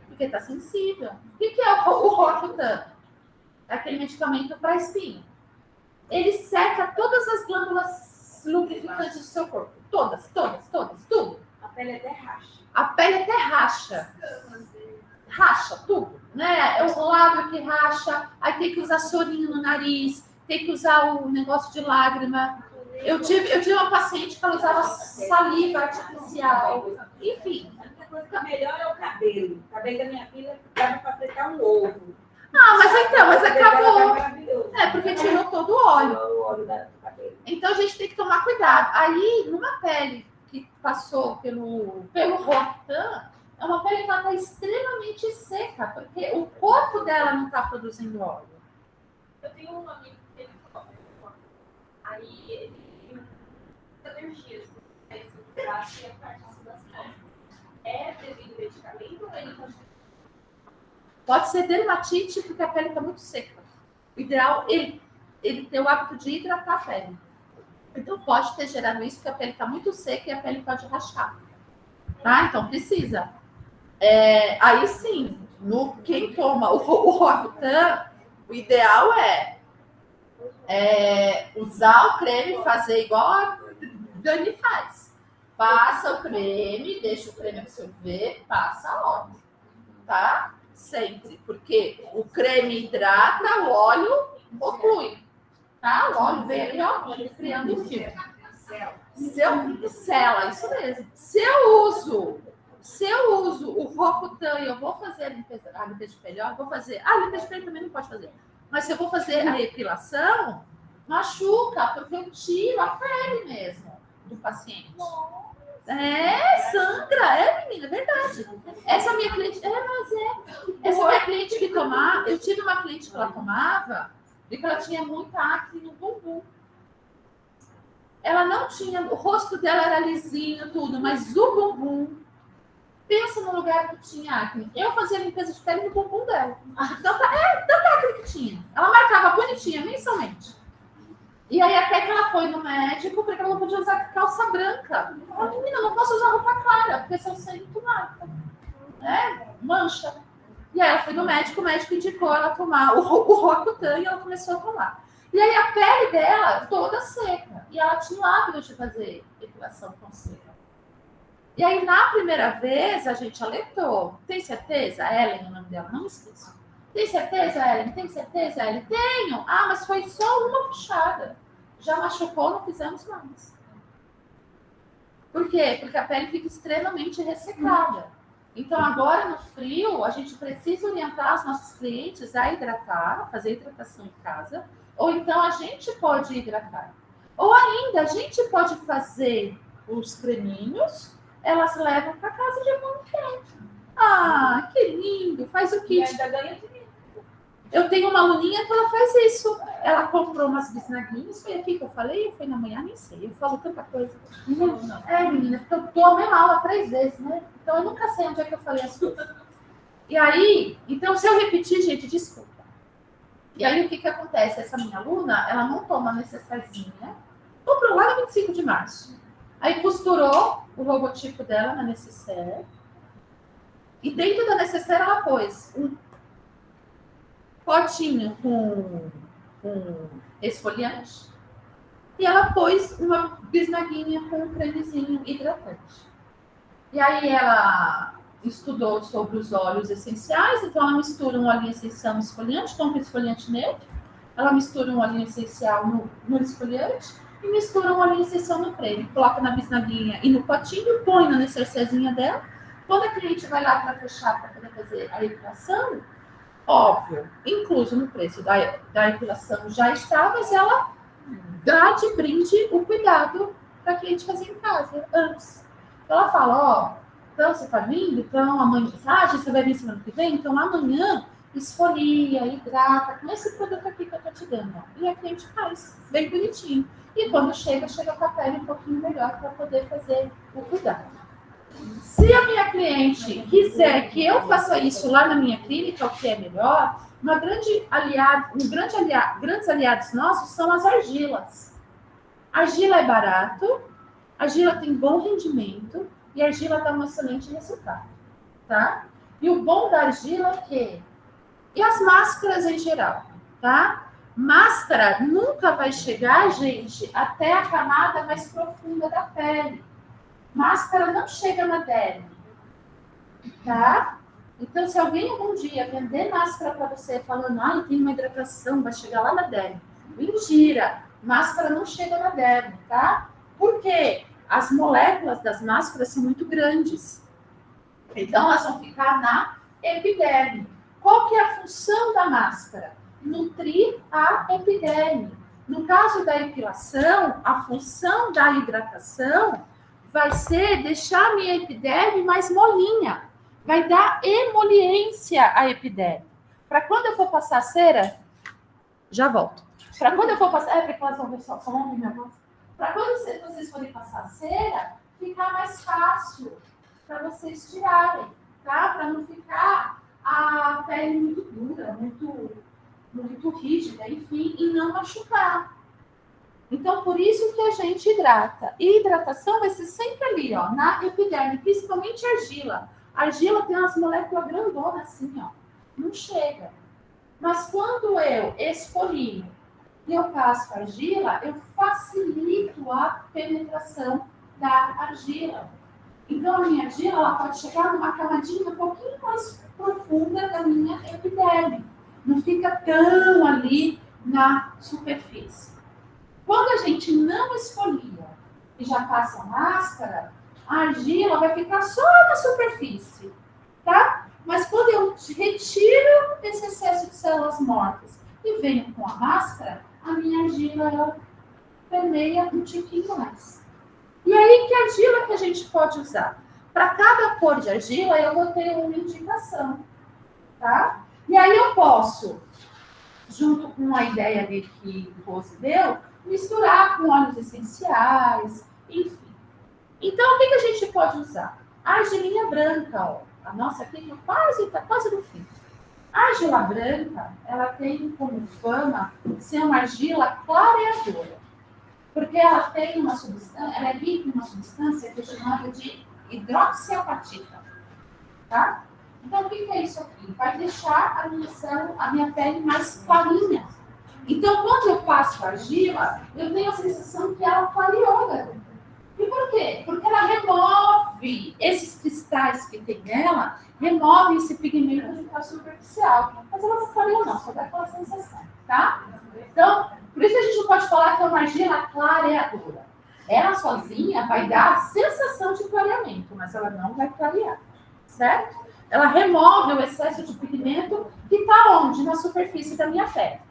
Porque está sensível. O que é o Roacutan? É aquele medicamento para espinha. Ele seca todas as glândulas lubrificantes do seu corpo. Todas, tudo. A pele até racha. A pele até racha. Racha tudo, né? É o lábio que racha, aí tem que usar sorinho no nariz, tem que usar o negócio de lágrima. Eu tive uma paciente que ela usava saliva artificial. Enfim. A coisa que melhor é o cabelo. O cabelo da minha filha dava para fritar um ovo. Mas acabou. Maravilhoso. É, porque tirou todo o óleo. O óleo do cabelo. Então a gente tem que tomar cuidado. Aí, numa pele que passou pelo Roacutan, é uma pele que está extremamente seca, porque o corpo dela não está produzindo óleo. Eu tenho um amigo que ele toma. Aí ele tem alergias. Braço e a parte das costas. É devido ao medicamento ou ele continua? Pode ser dermatite, porque a pele está muito seca. O ideal é ele ter o hábito de hidratar a pele. Então pode ter gerado isso, porque a pele está muito seca e a pele pode rachar. Tá? Então precisa. Aí sim, quem toma o Roacutan, o ideal é usar o creme, fazer igual a Dani faz. Passa o creme, deixa o creme absorver, passa óleo. Tá? Sempre. Porque o creme hidrata, o óleo oclui. Tá? O óleo vem ali, ó, criando um fio. Sela, isso mesmo. Se eu uso o Roacutan e eu vou fazer a limpeza de pele, eu vou fazer. A limpeza de pele também não pode fazer. Mas se eu vou fazer a epilação, machuca, porque eu tiro a pele mesmo do paciente. Sangra, menina, é verdade. Essa minha cliente, essa minha cliente que tomava, eu tive uma cliente que ela tomava, porque ela tinha muita acne no bumbum. Ela não tinha, o rosto dela era lisinho, tudo, mas o bumbum, pensa no lugar que tinha acne. Eu fazia limpeza de pele no bumbum dela. Tanta acne que tinha. Ela marcava bonitinha, mensalmente. E aí até que ela foi no médico, porque ela não podia usar calça branca. Ela, menina, não posso usar roupa clara, porque seu sangue marca. Mancha. E aí ela foi no médico, o médico indicou ela tomar o Roacutan e ela começou a tomar. E aí a pele dela toda seca. E ela tinha o hábito de fazer depilação com cera. E aí na primeira vez a gente alertou. Tem certeza? Ellen, o nome dela, não me esqueço. Tem certeza, Ellen? Tem certeza, Ellen? Tenho. Mas foi só uma puxada. Já machucou, não fizemos mais. Por quê? Porque a pele fica extremamente ressecada. Então, agora no frio, a gente precisa orientar os nossos clientes a hidratar, fazer hidratação em casa, ou então a gente pode hidratar. Ou ainda, a gente pode fazer os creminhos, elas levam para casa de mão quente. Que lindo! Faz o kit. Eu tenho uma aluninha que ela faz isso. Ela comprou umas bisnaguinhas. Foi aqui que eu falei? Foi na manhã? Nem sei. Eu falo tanta coisa. Menina, porque eu dou a mesma aula 3 vezes, né? Então eu nunca sei onde é que eu falei as coisas. E aí, então se eu repetir, gente, desculpa. E aí o que acontece? Essa minha aluna, ela montou uma necessairezinha. Comprou lá no 25 de março. Aí costurou o logotipo dela na necessaire. E dentro da necessaire ela pôs um potinho com esfoliante e ela pôs uma bisnaguinha com um cremezinho hidratante. E aí ela estudou sobre os óleos essenciais, então ela mistura um óleo essencial no esfoliante, compra esfoliante neutro, ela mistura um óleo essencial no esfoliante e mistura um óleo essencial no creme, coloca na bisnaguinha e no potinho, põe na necessairezinha dela. Quando a cliente vai lá para fechar, para poder fazer a epilação, óbvio, incluso no preço da epilação já está, mas ela dá de brinde o cuidado para a cliente fazer em casa antes. Ela fala, Então, você está vindo? Então, amanhã, você vai vir semana que vem? Então, amanhã, esfolia, hidrata, com esse produto aqui que eu estou te dando. Ó. E a cliente faz, bem bonitinho. E quando chega com a pele um pouquinho melhor para poder fazer o cuidado. Se a minha cliente quiser que eu faça isso lá na minha clínica, o que é melhor, grandes aliados nossos são as argilas. Argila é barato, argila tem bom rendimento e a argila dá um excelente resultado, tá? E o bom da argila é que... E as máscaras em geral, tá? Máscara nunca vai chegar, gente, até a camada mais profunda da pele. Máscara não chega na derme, tá? Então, se alguém algum dia vender máscara para você falando, tem uma hidratação, vai chegar lá na derme. Mentira! Máscara não chega na derme, tá? Por quê? As moléculas das máscaras são muito grandes. Então, elas vão ficar na epiderme. Qual que é a função da máscara? Nutrir a epiderme. No caso da epilação, a função da hidratação vai ser deixar a minha epiderme mais molinha. Vai dar emoliência à epiderme. Para quando eu for passar cera, já volto. Para quando eu for passar... porque elas vão ver só ouvir minha voz. Para quando vocês forem passar cera, ficar mais fácil para vocês tirarem, tá? Para não ficar a pele muito dura, muito rígida, enfim, e não machucar. Então, por isso que a gente hidrata. E hidratação vai ser sempre ali, ó, na epiderme, principalmente argila. A argila tem umas moléculas grandonas assim, ó. Não chega. Mas quando eu esfolio e eu passo argila, eu facilito a penetração da argila. Então, a minha argila ela pode chegar numa camadinha um pouquinho mais profunda da minha epiderme. Não fica tão ali na superfície. Quando a gente não esfolia e já passa a máscara, a argila vai ficar só na superfície, tá? Mas quando eu retiro esse excesso de células mortas e venho com a máscara, a minha argila ela permeia um tiquinho mais. E aí, que argila que a gente pode usar? Para cada cor de argila, eu vou ter uma indicação, tá? E aí eu posso, junto com a ideia de que o Rose deu, misturar com óleos essenciais, enfim. Então, o que a gente pode usar? A argilinha branca, ó. A nossa aqui está quase no fim. A argila branca, ela tem como fama ser uma argila clareadora. Porque ela tem uma substância, ela é rica em uma substância que é chamada de hidroxiapatita. Tá? Então, o que é isso aqui? Vai deixar a minha pele mais clarinha. Então, quando eu passo a argila, eu tenho a sensação que ela clareou, garota. E por quê? Porque ela remove esses cristais que tem nela, remove esse pigmento que está superficial. Mas ela não clareou não, só dá aquela sensação, tá? Então, por isso a gente não pode falar que é uma argila clareadora. Ela sozinha vai dar a sensação de clareamento, mas ela não vai clarear, certo? Ela remove o excesso de pigmento que está onde? Na superfície da minha pele.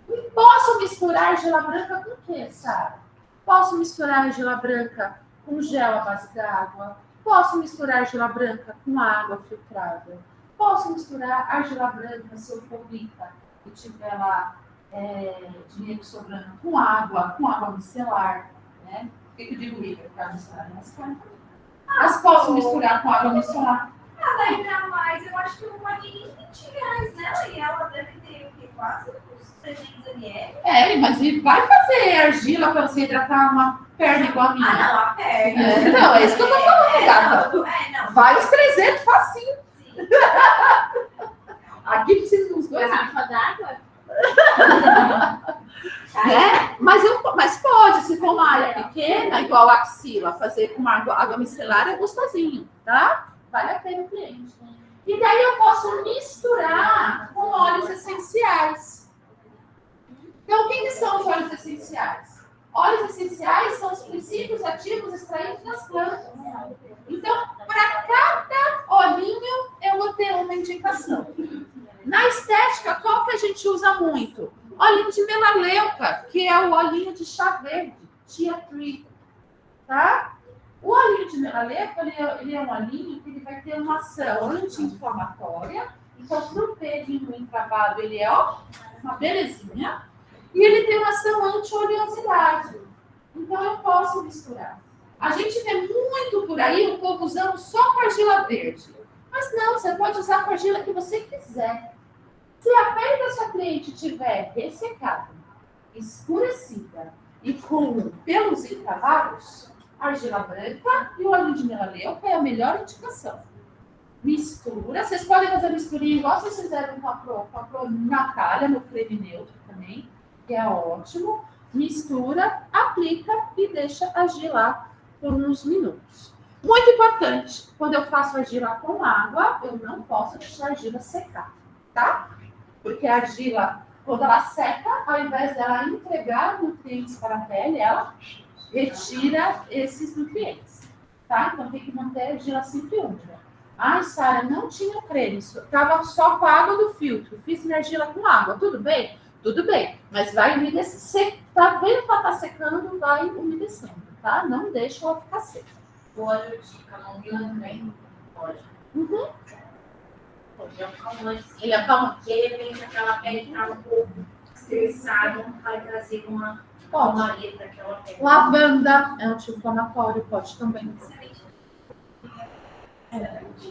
E posso misturar argila branca com o quê, Sara? Posso misturar argila branca com gel à base d'água. Posso misturar argila branca com água filtrada. Posso misturar argila branca, se eu for rica e tiver lá dinheiro sobrando, com água micelar. Né? Por que eu digo rica? Para misturar mais caro. Mas posso misturar com água micelar. Ainda mais, eu acho que uma guia R$20, né? E ela deve ter o quê? Quase uns 300 ml. Mas vai fazer argila para você hidratar uma perna igual a minha. Não, a perna. Não, é isso que eu tô falando, gata. Não. Vai os 300 facinho. Aqui precisa de uns dois. Garrafa d'água? Mas pode, se for uma área pequena, igual a axila, fazer com água micelar é gostosinho, tá? Vale a pena o cliente. E daí eu posso misturar com óleos essenciais. Então, o que são os óleos essenciais? Óleos essenciais são os princípios ativos extraídos das plantas. Então, para cada olhinho, eu vou ter uma indicação. Na estética, qual que a gente usa muito? Olhinho de melaleuca, que é o olhinho de chá verde, tea tree, tá? O olhinho de melaleuca, ele é um olhinho que ele vai ter uma ação anti-inflamatória. Então, para o pelinho encravado, ele é uma belezinha. E ele tem uma ação anti-oleosidade. Então, eu posso misturar. A gente vê muito por aí o povo usando só com argila verde. Mas não, você pode usar com a argila que você quiser. Se a pele da sua cliente estiver ressecada, escurecida e com pelos encravados, a argila branca e o óleo de melaleuca é a melhor indicação. Mistura. Vocês podem fazer misturinha igual vocês fizeram com a Pro Natália, no creme neutro também, que é ótimo. Mistura, aplica e deixa agilar por uns minutos. Muito importante, quando eu faço argila com água, eu não posso deixar a argila secar, tá? Porque a argila, quando ela seca, ao invés dela entregar nutrientes para a pele, ela retira esses nutrientes, tá? Então tem que manter a argila sempre úmida. Ai, Sara, não tinha creme, estava só com a água do filtro, fiz minha argila com água, tudo bem? Tudo bem, mas vai umedecer, tá vendo que ela tá secando, vai umedecendo, tá? Não deixa ela ficar seca. O óleo de camomila também pode. Uhum. Pode, é um calmante. Ele acalma. De repente, aquela pele que está um pouco estressada, vai trazer uma Pode. calmaria para aquela pele. Lavanda é anti-inflamatório, pode também.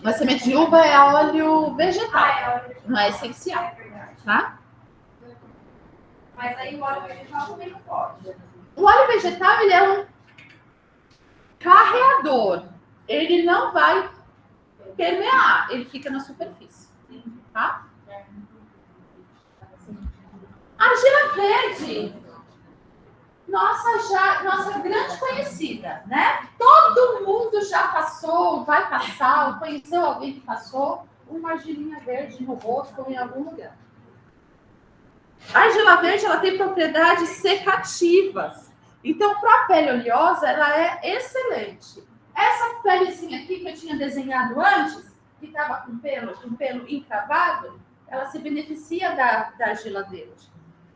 Mas semente de uva é óleo vegetal, não é essencial, tá? Mas aí o óleo vegetal também não pode. O óleo vegetal, ele é um carreador. Ele não vai permear, ele fica na superfície, tá? Argila verde. Nossa grande conhecida, né? Todo mundo já passou, vai passar, ou conheceu alguém que passou uma argilinha verde no rosto ou em algum lugar. A argila verde, ela tem propriedades secativas. Então, para a pele oleosa, ela é excelente. Essa pelezinha aqui que eu tinha desenhado antes, que estava com pelo encravado, ela se beneficia da argila verde.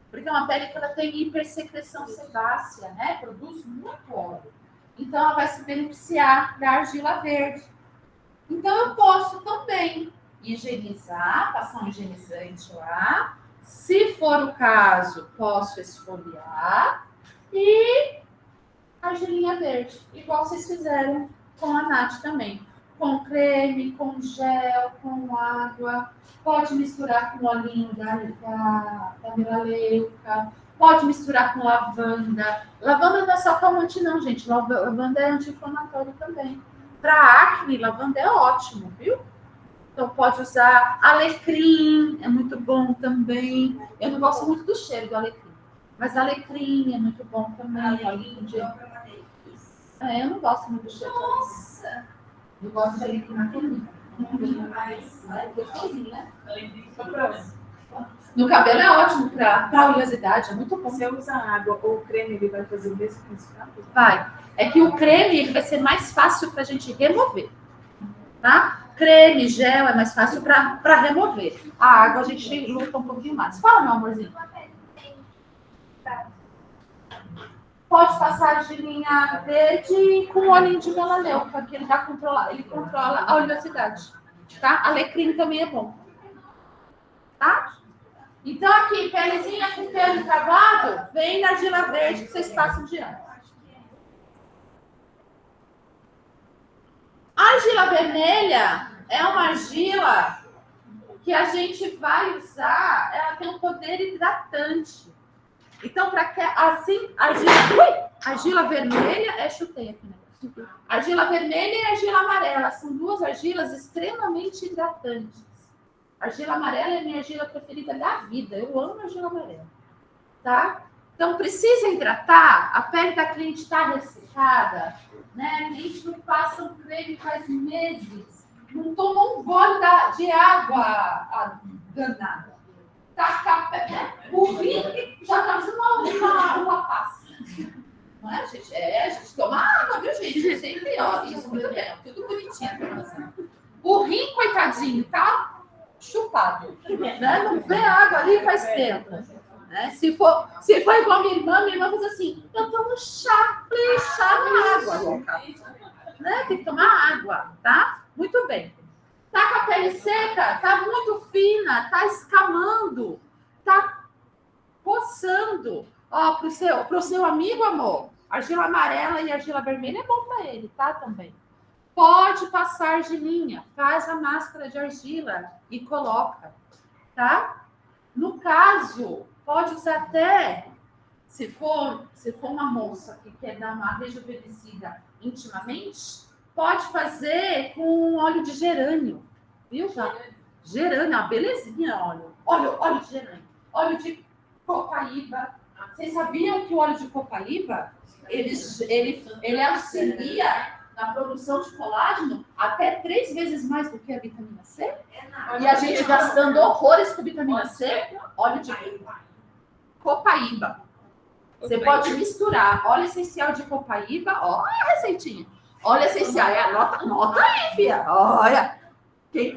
Porque é uma pele que ela tem hipersecreção sebácea, né? Produz muito óleo. Então, ela vai se beneficiar da argila verde. Então, eu posso também higienizar, passar um higienizante lá. Se for o caso, posso esfoliar e argilinha verde, igual vocês fizeram com a Nath também. Com creme, com gel, com água. Pode misturar com o olhinho da melaleuca. Pode misturar com lavanda. Lavanda não é só calmante não, gente. Lavanda é anti-inflamatório também. Para acne, lavanda é ótimo, viu? Então pode usar alecrim, é muito bom também. Eu não gosto muito do cheiro do alecrim. Mas alecrim é muito bom também. Eu não gosto muito do cheiro. Nossa! Eu gosto de alecrim na comida. No cabelo é ótimo para oleosidade, é muito bom. Se eu usar água ou creme, ele vai fazer o mesmo resultado? Vai. É que o creme ele vai ser mais fácil para a gente remover. Tá? Creme, gel é mais fácil para remover. A água a gente luta um pouquinho mais. Fala, meu amorzinho. Pode passar argilinha verde com olhinho de melaleuca, que ele vai controlar. Ele controla a oleosidade. Tá? Alecrim também é bom. Tá? Então, aqui, pelezinha com pelo encravado, vem na argila verde que vocês passam de ano. A argila vermelha é uma argila que a gente vai usar, ela tem um poder hidratante. Então, para que assim, argila vermelha, chutei aqui, né? Argila vermelha e argila amarela são duas argilas extremamente hidratantes. Argila amarela é a minha argila preferida da vida. Eu amo argila amarela, tá? Então, precisa hidratar. A pele da cliente está ressecada, né? A cliente não passa um creme faz meses, não tomou um gole de água danada. Tá, né? O rim já está fazendo uma passa. Não é, gente? A gente toma água, viu, gente? Sempre, ó, isso, muito bem, tudo bonitinho. O rim, coitadinho, tá chupado, né? Não vê água ali faz tempo. Né? Se for igual minha irmã faz assim, eu tomo chá na água, louca. né? Tem que tomar água, tá? Muito bem. Tá com a pele seca, tá muito fina, tá escamando, tá coçando. Ó, pro seu amigo, amor, argila amarela e argila vermelha é bom para ele, tá? Também. Pode passar argilinha, faz a máscara de argila e coloca, tá? No caso, pode usar até, se for uma moça que quer dar uma rejuvenescida intimamente, pode fazer com óleo de gerânio, viu? Gerânio, uma belezinha, óleo de gerânio, óleo de copaíba. Vocês sabiam que o óleo de copaíba, ele auxilia na produção de colágeno até 3 vezes mais do que a vitamina C? E a gente gastando horrores com vitamina C, óleo de copaíba. Você pode misturar óleo essencial de copaíba, ó, a receitinha. Óleo essencial, anota aí, filha. Olha, quem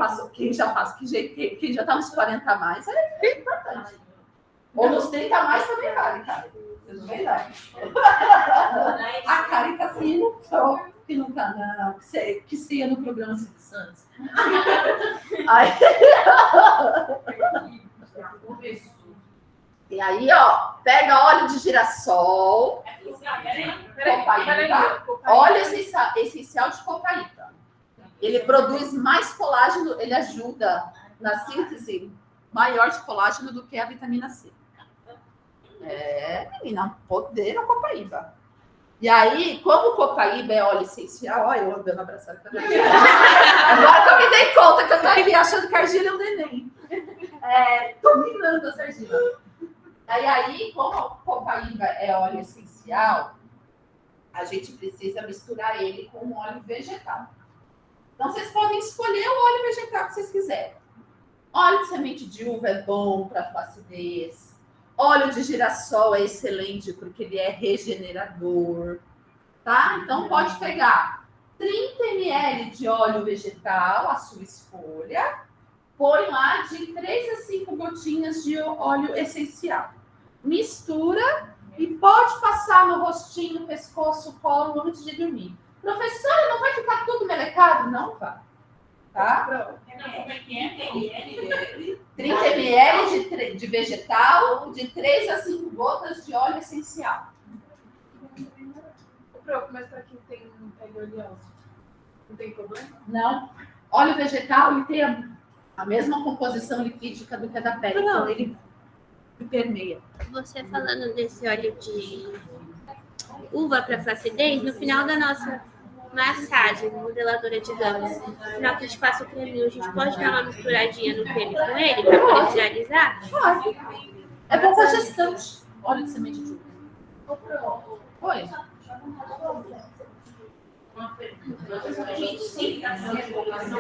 já passa, quem já tá nos 40 a mais, é importante. Ou nos 30 a mais também vale, cara. Vocês não veem nada. A Karen tá assim, que não tá, não, que se ia no programa Silvio Santos. Aí... E aí, ó, pega óleo de girassol, copaíba, óleo essencial de copaíba. Ele produz mais colágeno, ele ajuda na síntese maior de colágeno do que a vitamina C. Menina, poder a copaíba. E aí, como o copaíba é óleo essencial, olha, eu andando abraçada com a minha. Agora que eu me dei conta que eu tava aqui achando que a argila é um neném. Tô minando essa argila. Aí, como o copaíba é óleo essencial, a gente precisa misturar ele com um óleo vegetal. Então, vocês podem escolher o óleo vegetal que vocês quiserem. Óleo de semente de uva é bom para flacidez. Óleo de girassol é excelente porque ele é regenerador, tá? Então, pode pegar 30 ml de óleo vegetal, a sua escolha. Põe lá de 3 a 5 gotinhas de óleo essencial. Mistura e pode passar no rostinho, pescoço, colo antes de dormir. Professora, não vai ficar tudo melecado? Não vai. Tá? 30 ml de vegetal, de 3 a 5 gotas de óleo essencial. Mas para quem tem pele oleosa, não tem problema? Não. Óleo vegetal, ele tem a mesma composição lipídica do que a da pele. Então, ele permeia. Você falando desse óleo de uva para flacidez, no final da nossa massagem modeladora de gamos, no final que a gente passa o creminho, a gente pode dar uma misturadinha no creme com ele para poder finalizar? Pode. É bom para gestante. Óleo de semente de uva. Oi. Uma pergunta. A gente sempre está sendo a população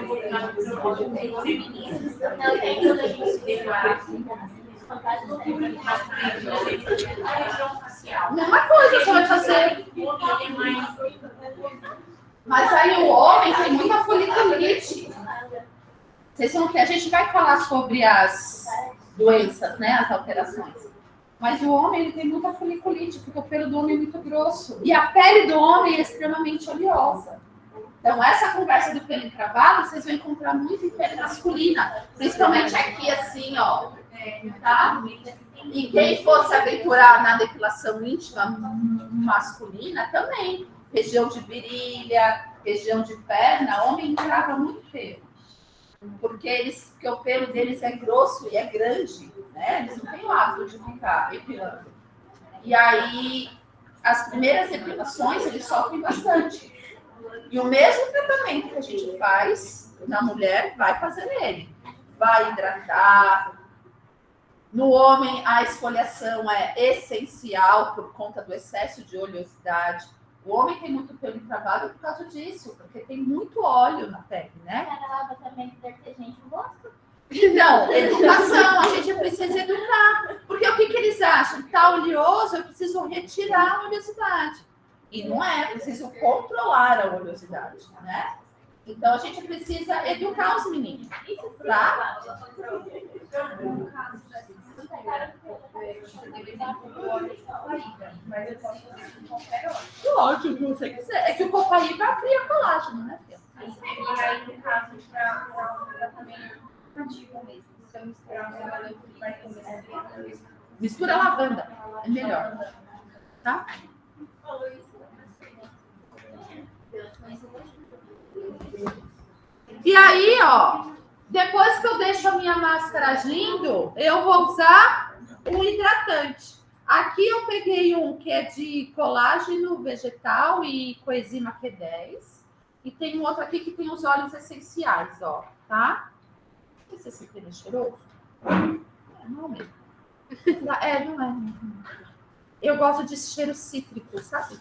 feminina. Quando a gente se declara a região facial. Mesma coisa você vai fazer. Mas aí o homem tem muita foliculite. Vocês vão ter, a gente vai falar sobre as doenças, né? As alterações. Mas o homem ele tem muita foliculite, porque o pelo do homem é muito grosso. E a pele do homem é extremamente oleosa. Então, essa conversa do pelo encravado, vocês vão encontrar muito em pele masculina. Principalmente aqui, assim, ó. Tá? E quem for se aventurar na depilação íntima masculina, também. Região de virilha, região de perna, homem encrava muito pelo. Porque o pelo deles é grosso e é grande, né? Eles não têm o hábito de ficar epilando. E aí, as primeiras epilações, eles sofrem bastante. E o mesmo tratamento que a gente faz na mulher, vai fazer nele. Vai hidratar. No homem, a esfoliação é essencial por conta do excesso de oleosidade. O homem tem muito pelo encravado por causa disso, porque tem muito óleo na pele, né? Caramba, também detergente no rosto. Então, educação, a gente precisa educar. Porque o que eles acham? Tá oleoso, eu preciso retirar a oleosidade. E não é, preciso controlar a oleosidade, né? Então, a gente precisa educar os meninos, tá? Lógico que você quiser. É que o copaíba cria colágeno. colágeno, né, filha? E aí, no caso, para o tratamento ativo mesmo, se eu misturar o lavanda, vai começar a Mistura lavanda, é melhor. Tá? E aí, ó, depois que eu deixo a minha máscara agindo, eu vou usar um hidratante. Aqui eu peguei um que é de colágeno vegetal e coenzima Q10. E tem um outro aqui que tem os óleos essenciais, ó, tá? Não sei se esse creme é cheiroso. Não é mesmo. Não é. Eu gosto de cheiro cítrico, sabe?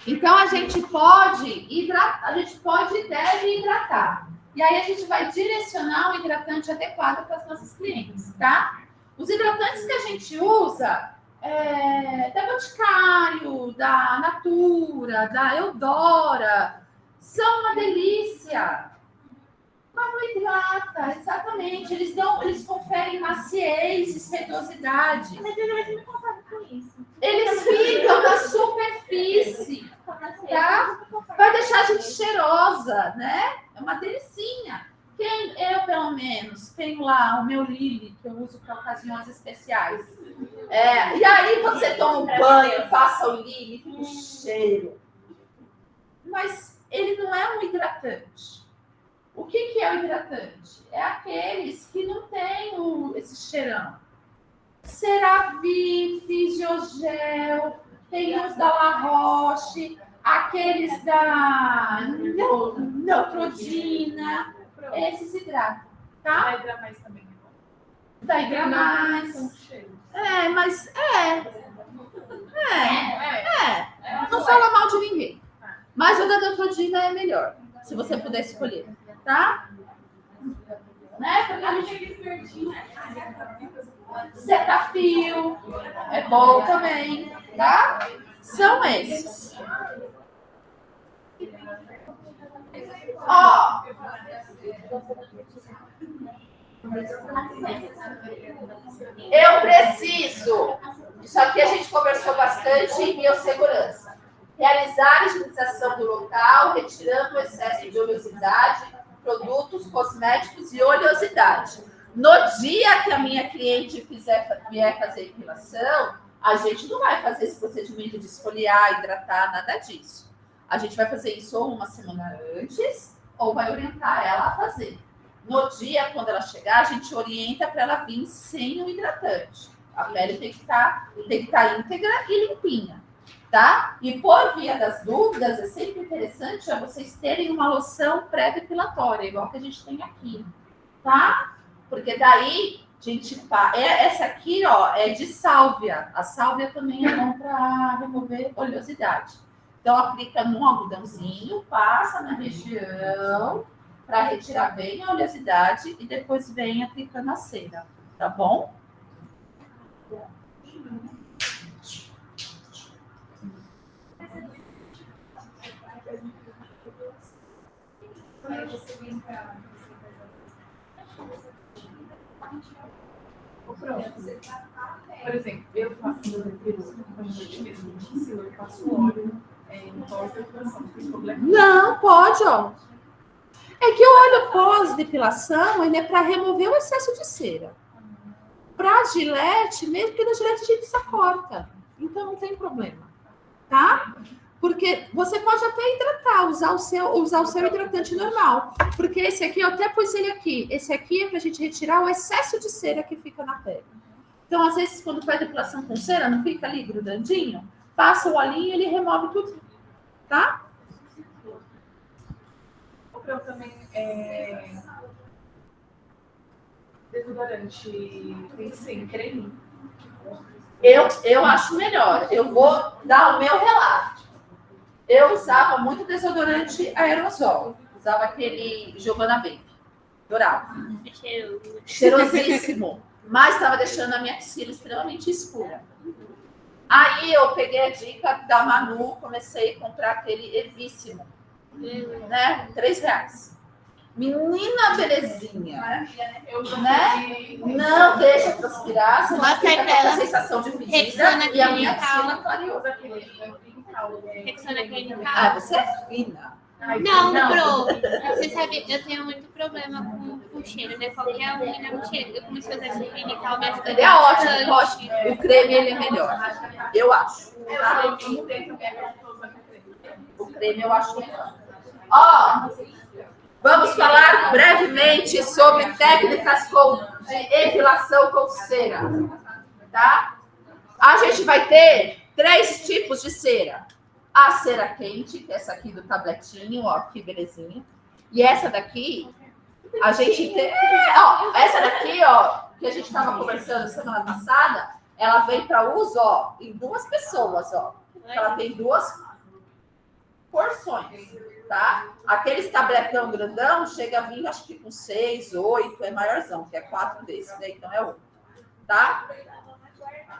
Então a gente pode hidratar, a gente pode e deve hidratar. E aí a gente vai direcionar o hidratante adequado para as nossas clientes, tá? Os hidratantes que a gente usa da Boticário, da Natura, da Eudora, são uma delícia. Como hidrata, exatamente. Eles conferem maciez e sedosidade. Mas eu não me conformo com isso. Eles ficam na superfície, tá? Vai deixar a gente cheirosa, né? É uma delicinha. Eu, pelo menos, tenho lá o meu Lily, que eu uso para ocasiões especiais. E aí, quando você toma um banho, passa o Lily, fica um cheiro. Mas ele não é um hidratante. O que é o hidratante? É aqueles que não têm esse cheirão. CeraVe, Fisiogel, tem os da La Roche, aqueles da Neutrogena, esses hidratam, tá? Vai hidratar mais também. Da Hidramais. Não fala mal de ninguém. Mas o da Neutrogena é melhor, se você puder escolher, tá? Né? Porque a gente... Cetaphil é bom também, tá? São esses. Ó. Eu preciso. Isso aqui a gente conversou bastante em biossegurança. Realizar a higienização do local, retirando o excesso de oleosidade, produtos cosméticos e oleosidade. No dia que a minha cliente vier fazer epilação, a gente não vai fazer esse procedimento de esfoliar, hidratar, nada disso. A gente vai fazer isso ou uma semana antes, ou vai orientar ela a fazer. No dia, quando ela chegar, a gente orienta para ela vir sem o hidratante. A pele tem que estar íntegra e limpinha, tá? E por via das dúvidas, é sempre interessante vocês terem uma loção pré-depilatória, igual que a gente tem aqui, tá? Porque daí, essa aqui, ó, é de sálvia. A sálvia também é bom para remover oleosidade. Então, aplica num algodãozinho, passa na região para retirar bem a oleosidade e depois vem aplicando a cera, tá bom? Por exemplo, eu faço meu depilo, como eu te mesmo disse, eu passo óleo em pós-depilação, não tem problema? Não, pode, ó. É que o óleo pós-depilação, ele é para remover o excesso de cera. Para gilete, mesmo porque na gilete a gente só corta. Então não tem problema, tá? Porque você pode até hidratar, usar o seu hidratante normal. Porque esse aqui, eu até pus ele aqui. Esse aqui é pra gente retirar o excesso de cera que fica na pele. Então, às vezes, quando faz depilação com cera, não fica ali grudandinho? Passa o olhinho e ele remove tudo, tá? Eu também, desodorante tem que ser em creme. Eu acho melhor. Eu vou dar o meu relato. Eu usava muito desodorante aerosol. Usava aquele Giovanna Baby. Adorava. Cheirosíssimo. Mas estava deixando a minha axila extremamente escura. Aí eu peguei a dica da Manu, comecei a comprar aquele Evíssimo. Né? R$3. Menina belezinha. Né? Não deixa transpirar, você não fica com a sensação de fedida e a minha axila clareou. Rexona clinical. Ah, você é fina. Não, Pro. Você sabe, eu tenho muito problema com cheiro, né? Qualquer unha não cheira. Eu comecei a usar esse creme e tal, me ajuda Ele é ótimo, bastante. ótimo. O creme ele é melhor. Eu acho. Tá? O creme eu acho melhor. Ó, vamos falar brevemente sobre técnicas de epilação com cera. Tá? A gente vai ter 3 tipos de cera. A cera quente, que é essa aqui do tabletinho, ó, que belezinha. E essa daqui, a gente tem... ó, essa daqui, ó, que a gente estava conversando semana passada, ela vem para uso, ó, em 2 pessoas, ó. Ela tem 2 porções, tá? Aqueles tabletão grandão chega a vir, acho que com 6, 8, é maiorzão, que é 4 desses, né? Então é 1, tá?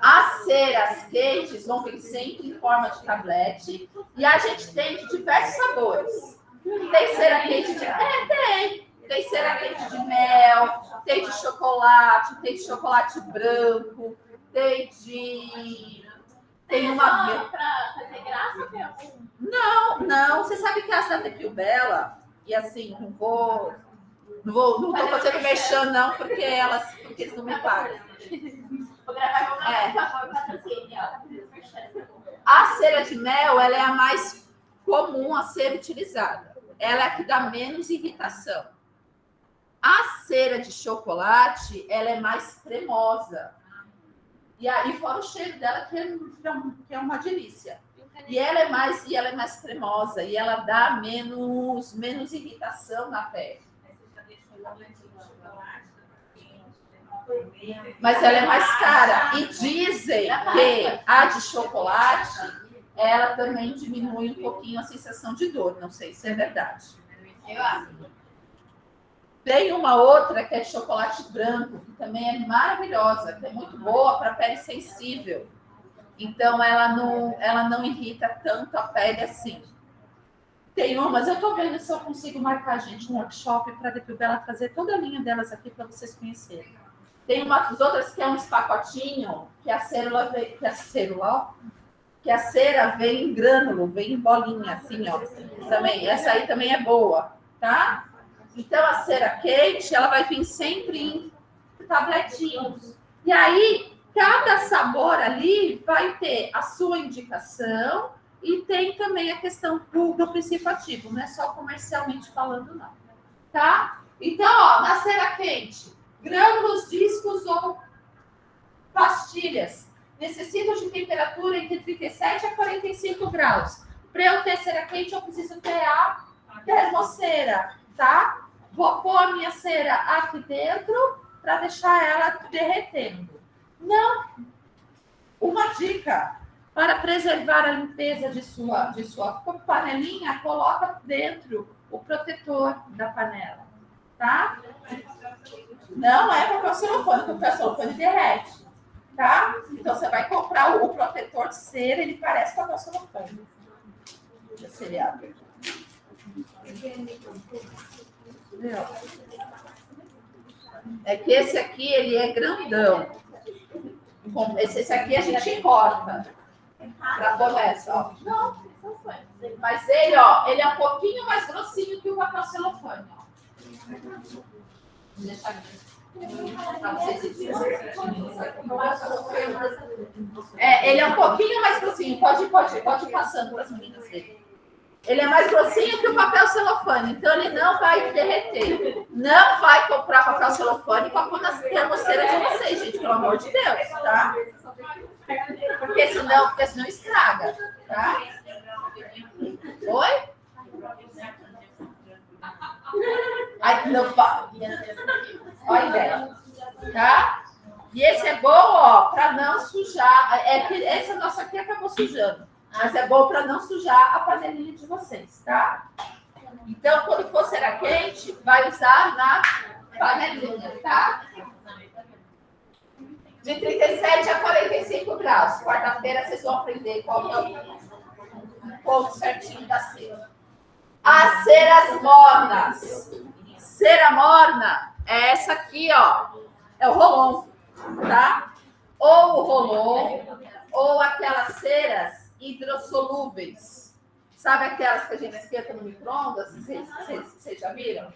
As ceras quentes vão vir sempre em forma de tablete e a gente tem de diversos sabores. Tem cera quente de... Tem cera quente de mel, tem de chocolate branco, tem de... Tem uma... Pra fazer graça, Não. Você sabe que essa da Bela, e assim, não tô fazendo mexer não, porque eles não me pagam. Vou gravar patrocínio. A cera de mel, ela é a mais comum a ser utilizada. Ela é a que dá menos irritação. A cera de chocolate, ela é mais cremosa. E aí, fora o cheiro dela, que é uma delícia. E ela é mais cremosa, e ela dá menos irritação na pele. Mas ela é mais cara. E dizem que a de chocolate, ela também diminui um pouquinho a sensação de dor. Não sei se é verdade. Eu acho. Tem uma outra que é de chocolate branco, que também é maravilhosa, que é muito boa para pele sensível. Então, ela não irrita tanto a pele assim. Tem umas, eu tô vendo se eu consigo marcar, gente, um workshop para depois ela trazer toda a linha delas aqui para vocês conhecerem. Tem umas outras que é uns pacotinhos, que a cera vem em grânulo, vem em bolinha, assim, ó. Também, essa aí também é boa, tá? Então, a cera quente, ela vai vir sempre em tabletinhos. E aí, cada sabor ali vai ter a sua indicação e tem também a questão do princípio ativo, não é só comercialmente falando, não. Tá? Então, ó, na cera quente, grânulos, discos ou pastilhas necessitam de temperatura entre 37 a 45 graus. Para eu ter cera quente, eu preciso ter a termocera, tá? Vou pôr a minha cera aqui dentro para deixar ela derretendo. Não. Uma dica para preservar a limpeza de sua panelinha, coloca dentro o protetor da panela, tá? Não é papel celofane, porque o papel celofane derrete, tá? Então você vai comprar o protetor de cera, ele parece papel celofane. Deixa eu ver se ele abre. É que esse aqui, ele é grandão. Esse aqui a gente corta para começar, ó. Não foi. Mas ele, ó, ele é um pouquinho mais grossinho que o papel celofane, ó. Vou deixar aqui. Ele é um pouquinho mais grossinho. Pode ir passando para as meninas dele. Ele é mais grossinho que o papel celofane, então ele não vai derreter. Não vai comprar papel celofane para pôr na termoceira de vocês, gente, pelo amor de Deus, tá? Porque senão estraga, tá? Oi? Aí não fala. Olha a ideia, tá? E esse é bom, ó, para não sujar. É que essa nossa aqui acabou sujando. Mas é bom para não sujar a panelinha de vocês, tá? Então, quando for cera quente, vai usar na panelinha, tá? De 37 a 45 graus. Quarta-feira vocês vão aprender qual é o ponto certinho da cera. As ceras mornas. Cera morna é essa aqui, ó. É o rolon, tá? Ou o rolon, ou aquelas ceras hidrossolúveis. Sabe aquelas que a gente esquenta no micro-ondas? Vocês já viram?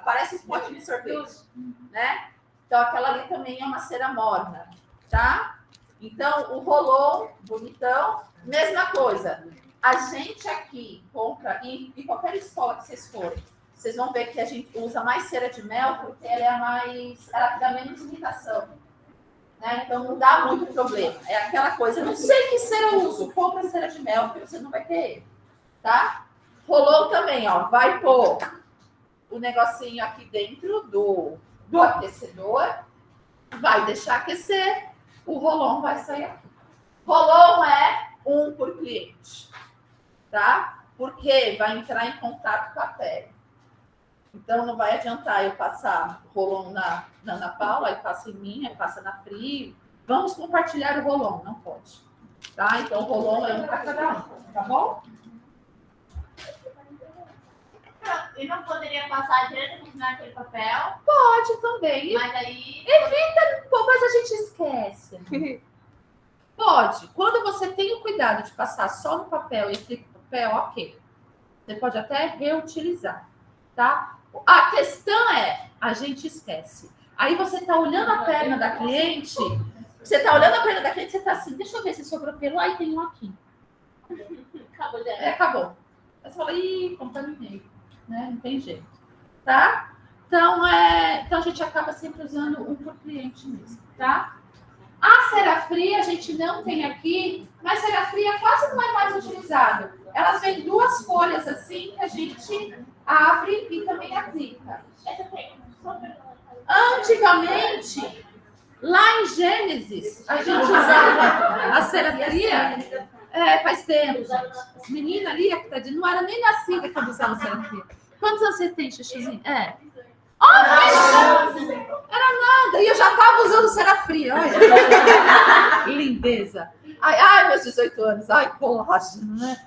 Parece um pote de sorvete, né? Então, aquela ali também é uma cera morna, tá? Então, o rolon, bonitão, mesma coisa. A gente aqui compra, em qualquer escola que vocês forem, vocês vão ver que a gente usa mais cera de mel, porque ela dá menos imitação. Né? Então, não dá muito problema. É aquela coisa, eu não sei que cera eu uso, compra cera de mel, porque você não vai ter, tá? Rolon também, ó, vai pôr o negocinho aqui dentro do aquecedor, vai deixar aquecer, o rolon vai sair aqui. Rolon é 1 por cliente, tá? Porque vai entrar em contato com a pele. Então, não vai adiantar eu passar o rolon na Ana Paula, aí passa em mim, aí passa na Pri. Vamos compartilhar o rolon, não pode. Tá? Então, o rolon é 1 para cada um, tá bom? E não poderia passar direto naquele papel? Pode também. Mas aí... Evita, pô, mas a gente esquece. Pode. Quando você tem o cuidado de passar só no papel e aplica o papel, ok. Você pode até reutilizar, tá? A questão é, a gente esquece. Aí você está olhando a perna da cliente, você está assim, deixa eu ver se sobrou pelo. Aí tem um aqui. Acabou de... Acabou. Aí você fala, ih, contaminei. Né? Não tem jeito. Tá? Então a gente acaba sempre usando 1 por cliente mesmo, tá? A cera fria a gente não tem aqui, mas cera fria quase não é mais utilizado. Elas vêm 2 folhas assim que a gente abre e também aplica. Antigamente, lá em Gênesis, a gente usava a cera fria. Faz tempo, gente. As meninas ali, não era nem nascida quando usavam cera fria. Quantos anos você tem, Xuxuzinho? Era nada. E eu já estava usando cera fria. Olha. Lindeza. Ai, meus 18 anos. Ai, porra, né?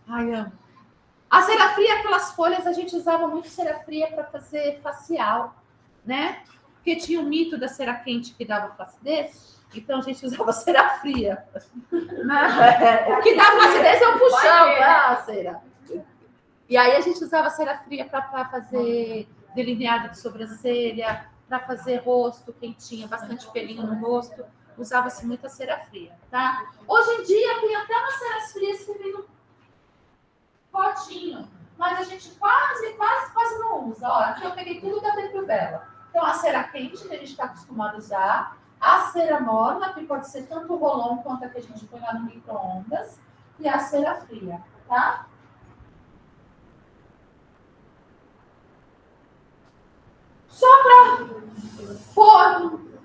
Ai, amo. A cera fria, aquelas folhas, a gente usava muito cera fria para fazer facial, né? Porque tinha o mito da cera quente que dava flacidez. Então a gente usava cera fria. O que dá flacidez é o puxão, tá, cera? E aí a gente usava cera fria para fazer delineado de sobrancelha, para fazer rosto, quem tinha bastante pelinho no rosto, usava-se muita cera fria, tá? Hoje em dia tem até umas ceras frias que vem no potinho, mas a gente quase não usa. Ó, aqui eu peguei tudo da Templo Bela. Então a cera quente que a gente está acostumado a usar, a cera morna, que pode ser tanto o rolon quanto a que a gente põe lá no micro-ondas, e a cera fria, tá? Só para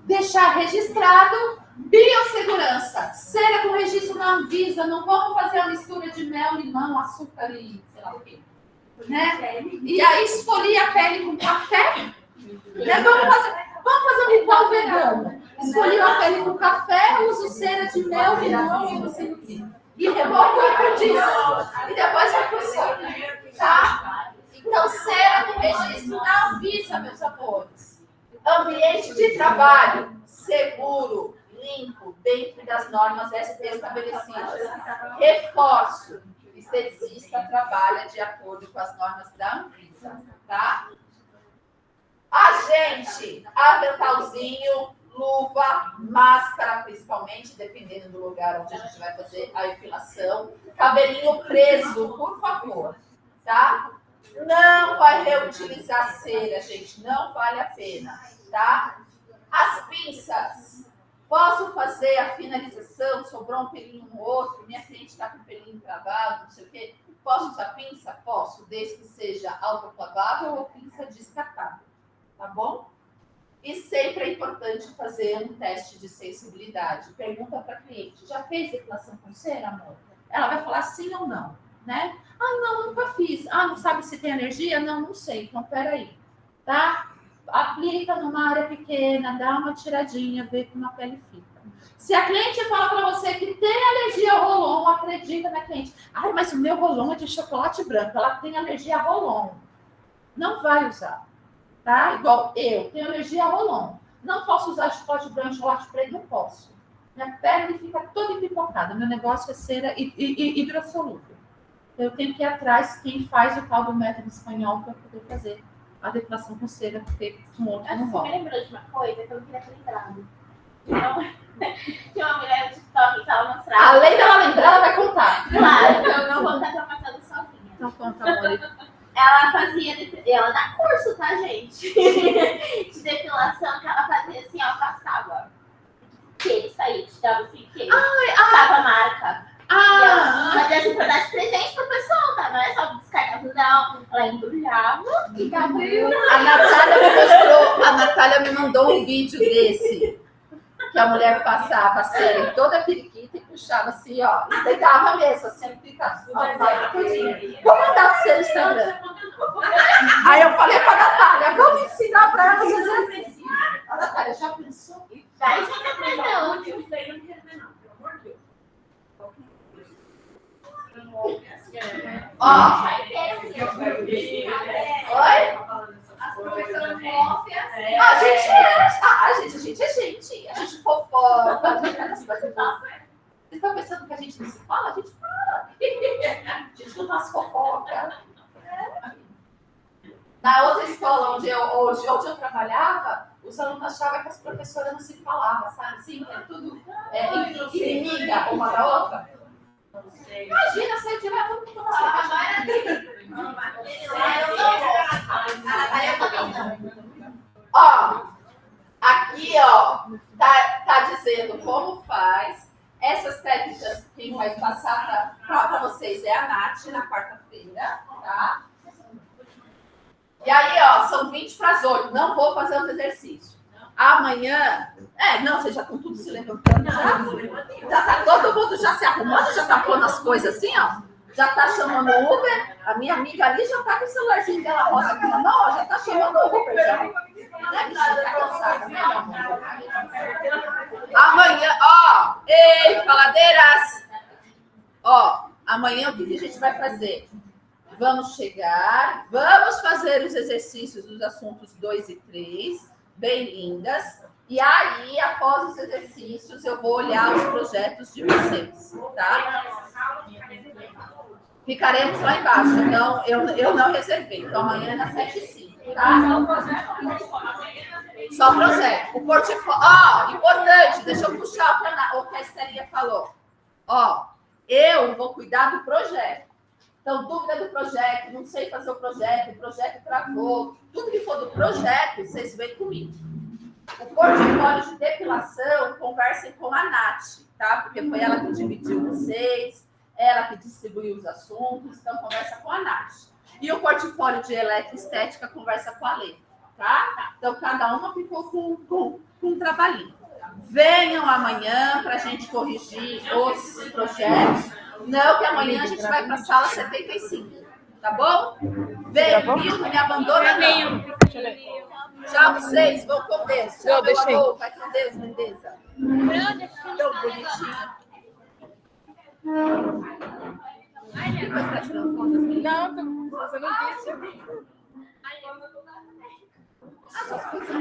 deixar registrado, biossegurança, cera com registro na Anvisa, não vamos fazer a mistura de mel, limão, açúcar e sei lá o quê. Né? E aí esfolia a pele com café. Né? Vamos fazer um ritual vegano. Escolhi a pele com café, uso cera de mel, limão e não sei o quê. E remove o pouco disso. E depois vai pro sol. Tá? Então, cera com registro na Anvisa, meus amores. Ambiente de trabalho seguro, limpo, dentro das normas estabelecidas. Reforço. O esteticista trabalha de acordo com as normas da Anvisa, tá? Agente, aventalzinho, luva, máscara, principalmente, dependendo do lugar onde a gente vai fazer a epilação. Cabelinho preso, por favor, tá? Não vai reutilizar cera, gente, não vale a pena, tá? As pinças. Posso fazer a finalização, sobrou um pelinho no outro, minha cliente está com o pelinho travado, não sei o quê. Posso usar pinça? Posso, desde que seja autoclavável ou pinça descartável, tá bom? E sempre é importante fazer um teste de sensibilidade. Pergunta para a cliente, já fez depilação com cera, amor? Ela vai falar sim ou não, né? Ah, não, nunca fiz. Ah, não sabe se tem alergia? Não, não sei. Então, peraí, tá? Aplica numa área pequena, dá uma tiradinha, vê como a pele fica. Se a cliente fala para você que tem alergia ao rolon, acredita na cliente. Ah, mas o meu rolon é de chocolate branco, ela tem alergia a rolon. Não vai usar, tá? Igual eu tenho alergia a rolon. Não posso usar chocolate branco, chocolate preto, não posso. Minha pele fica toda empipocada. Meu negócio é cera hidrossolúvel, Eu tenho que ir atrás quem faz o tal do método espanhol para poder fazer a depilação com cera, porque com outro não Você me rola. lembrou de uma coisa que eu não queria ter lembrado. Tinha uma mulher no TikTok que ela mostrava. Além dela lembrar, ela vai contar. Claro, eu não vou estar traumatizando sozinha. Então conta, amor. Ela fazia, ela dá curso, tá, gente? De depilação, que ela fazia assim, ela passava. Que isso aí, te dava assim, que tava marca. Mas assim, pra dar de presente pro pessoal, tá? Não é só descartar, não. Ela embrulhava e dava. A Natália me mandou um vídeo desse. Que a mulher passava assim, toda periquita e puxava assim, ó. E pegava mesmo, assim, fica. Vou mandar pra você no Instagram. Aí eu falei pra Natália, vamos ensinar pra ela os exercícios. A Natália já pensou? Daí a gente aprendeu. Ó. Oi? As professoras mófias. A gente é gente. A gente fofoca. A gente faz coisas. Vocês estão pensando que a gente não se fala? A gente fala. A gente não faz fofoca. Na outra escola onde eu trabalhava, os alunos achavam que as professoras não se falavam, sabe? Assim, é tudo inimiga uma da outra. Imagina, você tiver tudo que Ó, aqui, ó, tá dizendo como faz. Essas técnicas, quem vai passar para vocês é a Nath na quarta-feira, tá? E aí, ó, são 20 para as 8. Não vou fazer os exercícios. Amanhã. Não, vocês já estão tudo se levantando. Já tá todo mundo já se arrumando, já tá pondo as coisas assim, ó. Já tá chamando o Uber. A minha amiga ali já tá com o celularzinho dela rosa aqui na mão, já tá chamando o Uber já. Tá cansada, né, meu amor? Amanhã, ó. Ei, faladeiras! Ó, amanhã o que a gente vai fazer? Vamos chegar, vamos fazer os exercícios dos assuntos 2 e 3, bem lindas. E aí, após os exercícios, eu vou olhar os projetos de vocês, tá? Ficaremos lá embaixo, então eu não reservei. Então amanhã é nas 7h05, tá? Só projeto. O portfólio. Ó, importante, deixa eu puxar o que a Estelinha falou. Ó, eu vou cuidar do projeto. Então, dúvida do projeto, não sei fazer o projeto travou. Tudo que for do projeto, vocês vêm comigo. O portfólio de depilação, conversem com a Nath, tá? Porque foi ela que dividiu vocês, ela que distribuiu os assuntos, então conversa com a Nath. E o portfólio de eletroestética, conversa com a Lê, tá? Então, cada uma ficou com um trabalhinho. Venham amanhã para a gente corrigir os projetos. Não, que amanhã a gente vai para a sala 75, tá bom? Vem, viu? Não me abandona, não. Tchau, vocês. Vão com Deus. Tchau, meu amor. Vai com Deus, lindeza. Tão bonitinho. Você tá tirando foto das meninas? Não, tô fazendo vídeo. Essas coisas.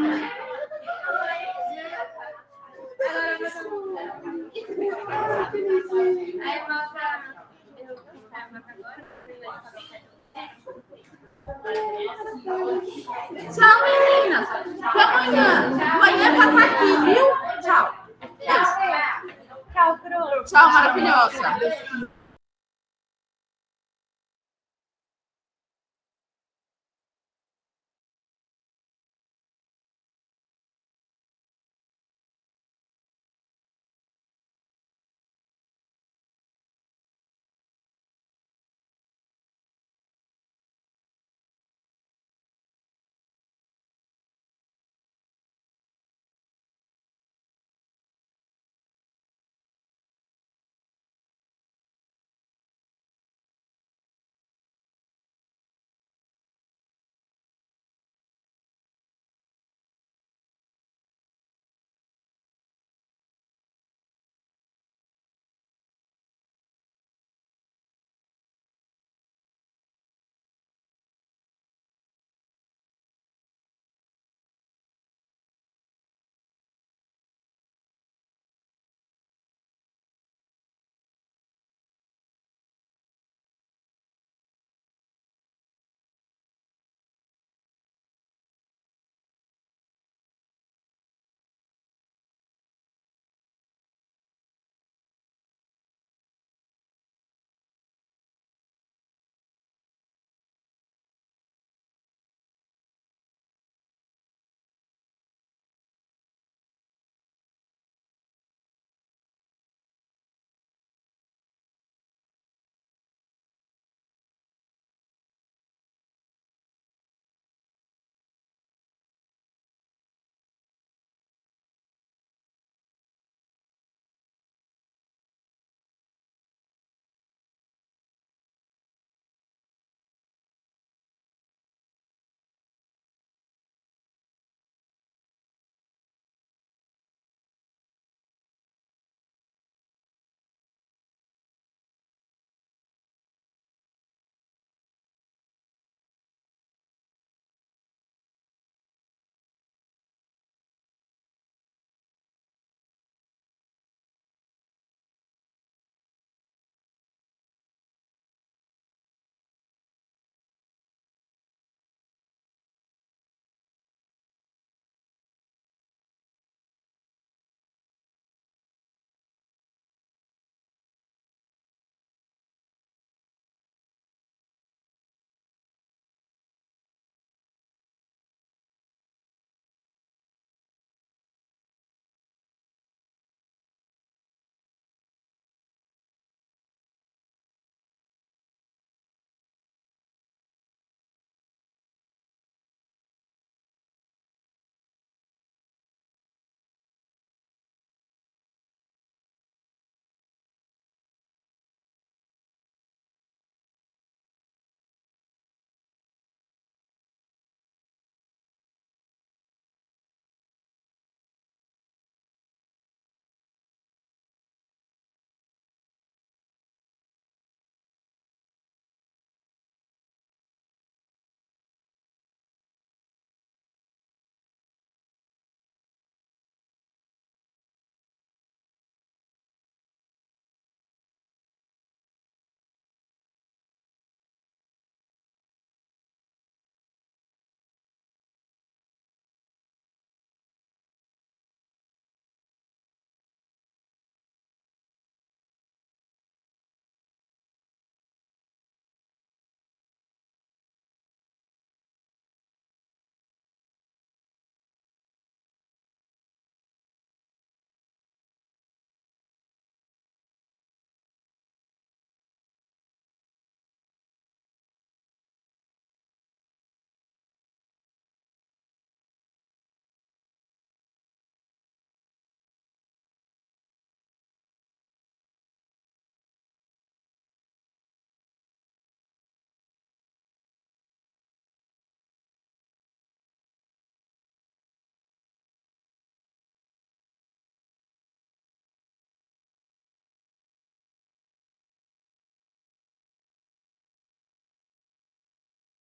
Tchau, meninas. Até amanhã. Amanhã tá aqui, viu? Tchau. Tchau, Pro. Tchau, maravilhosa.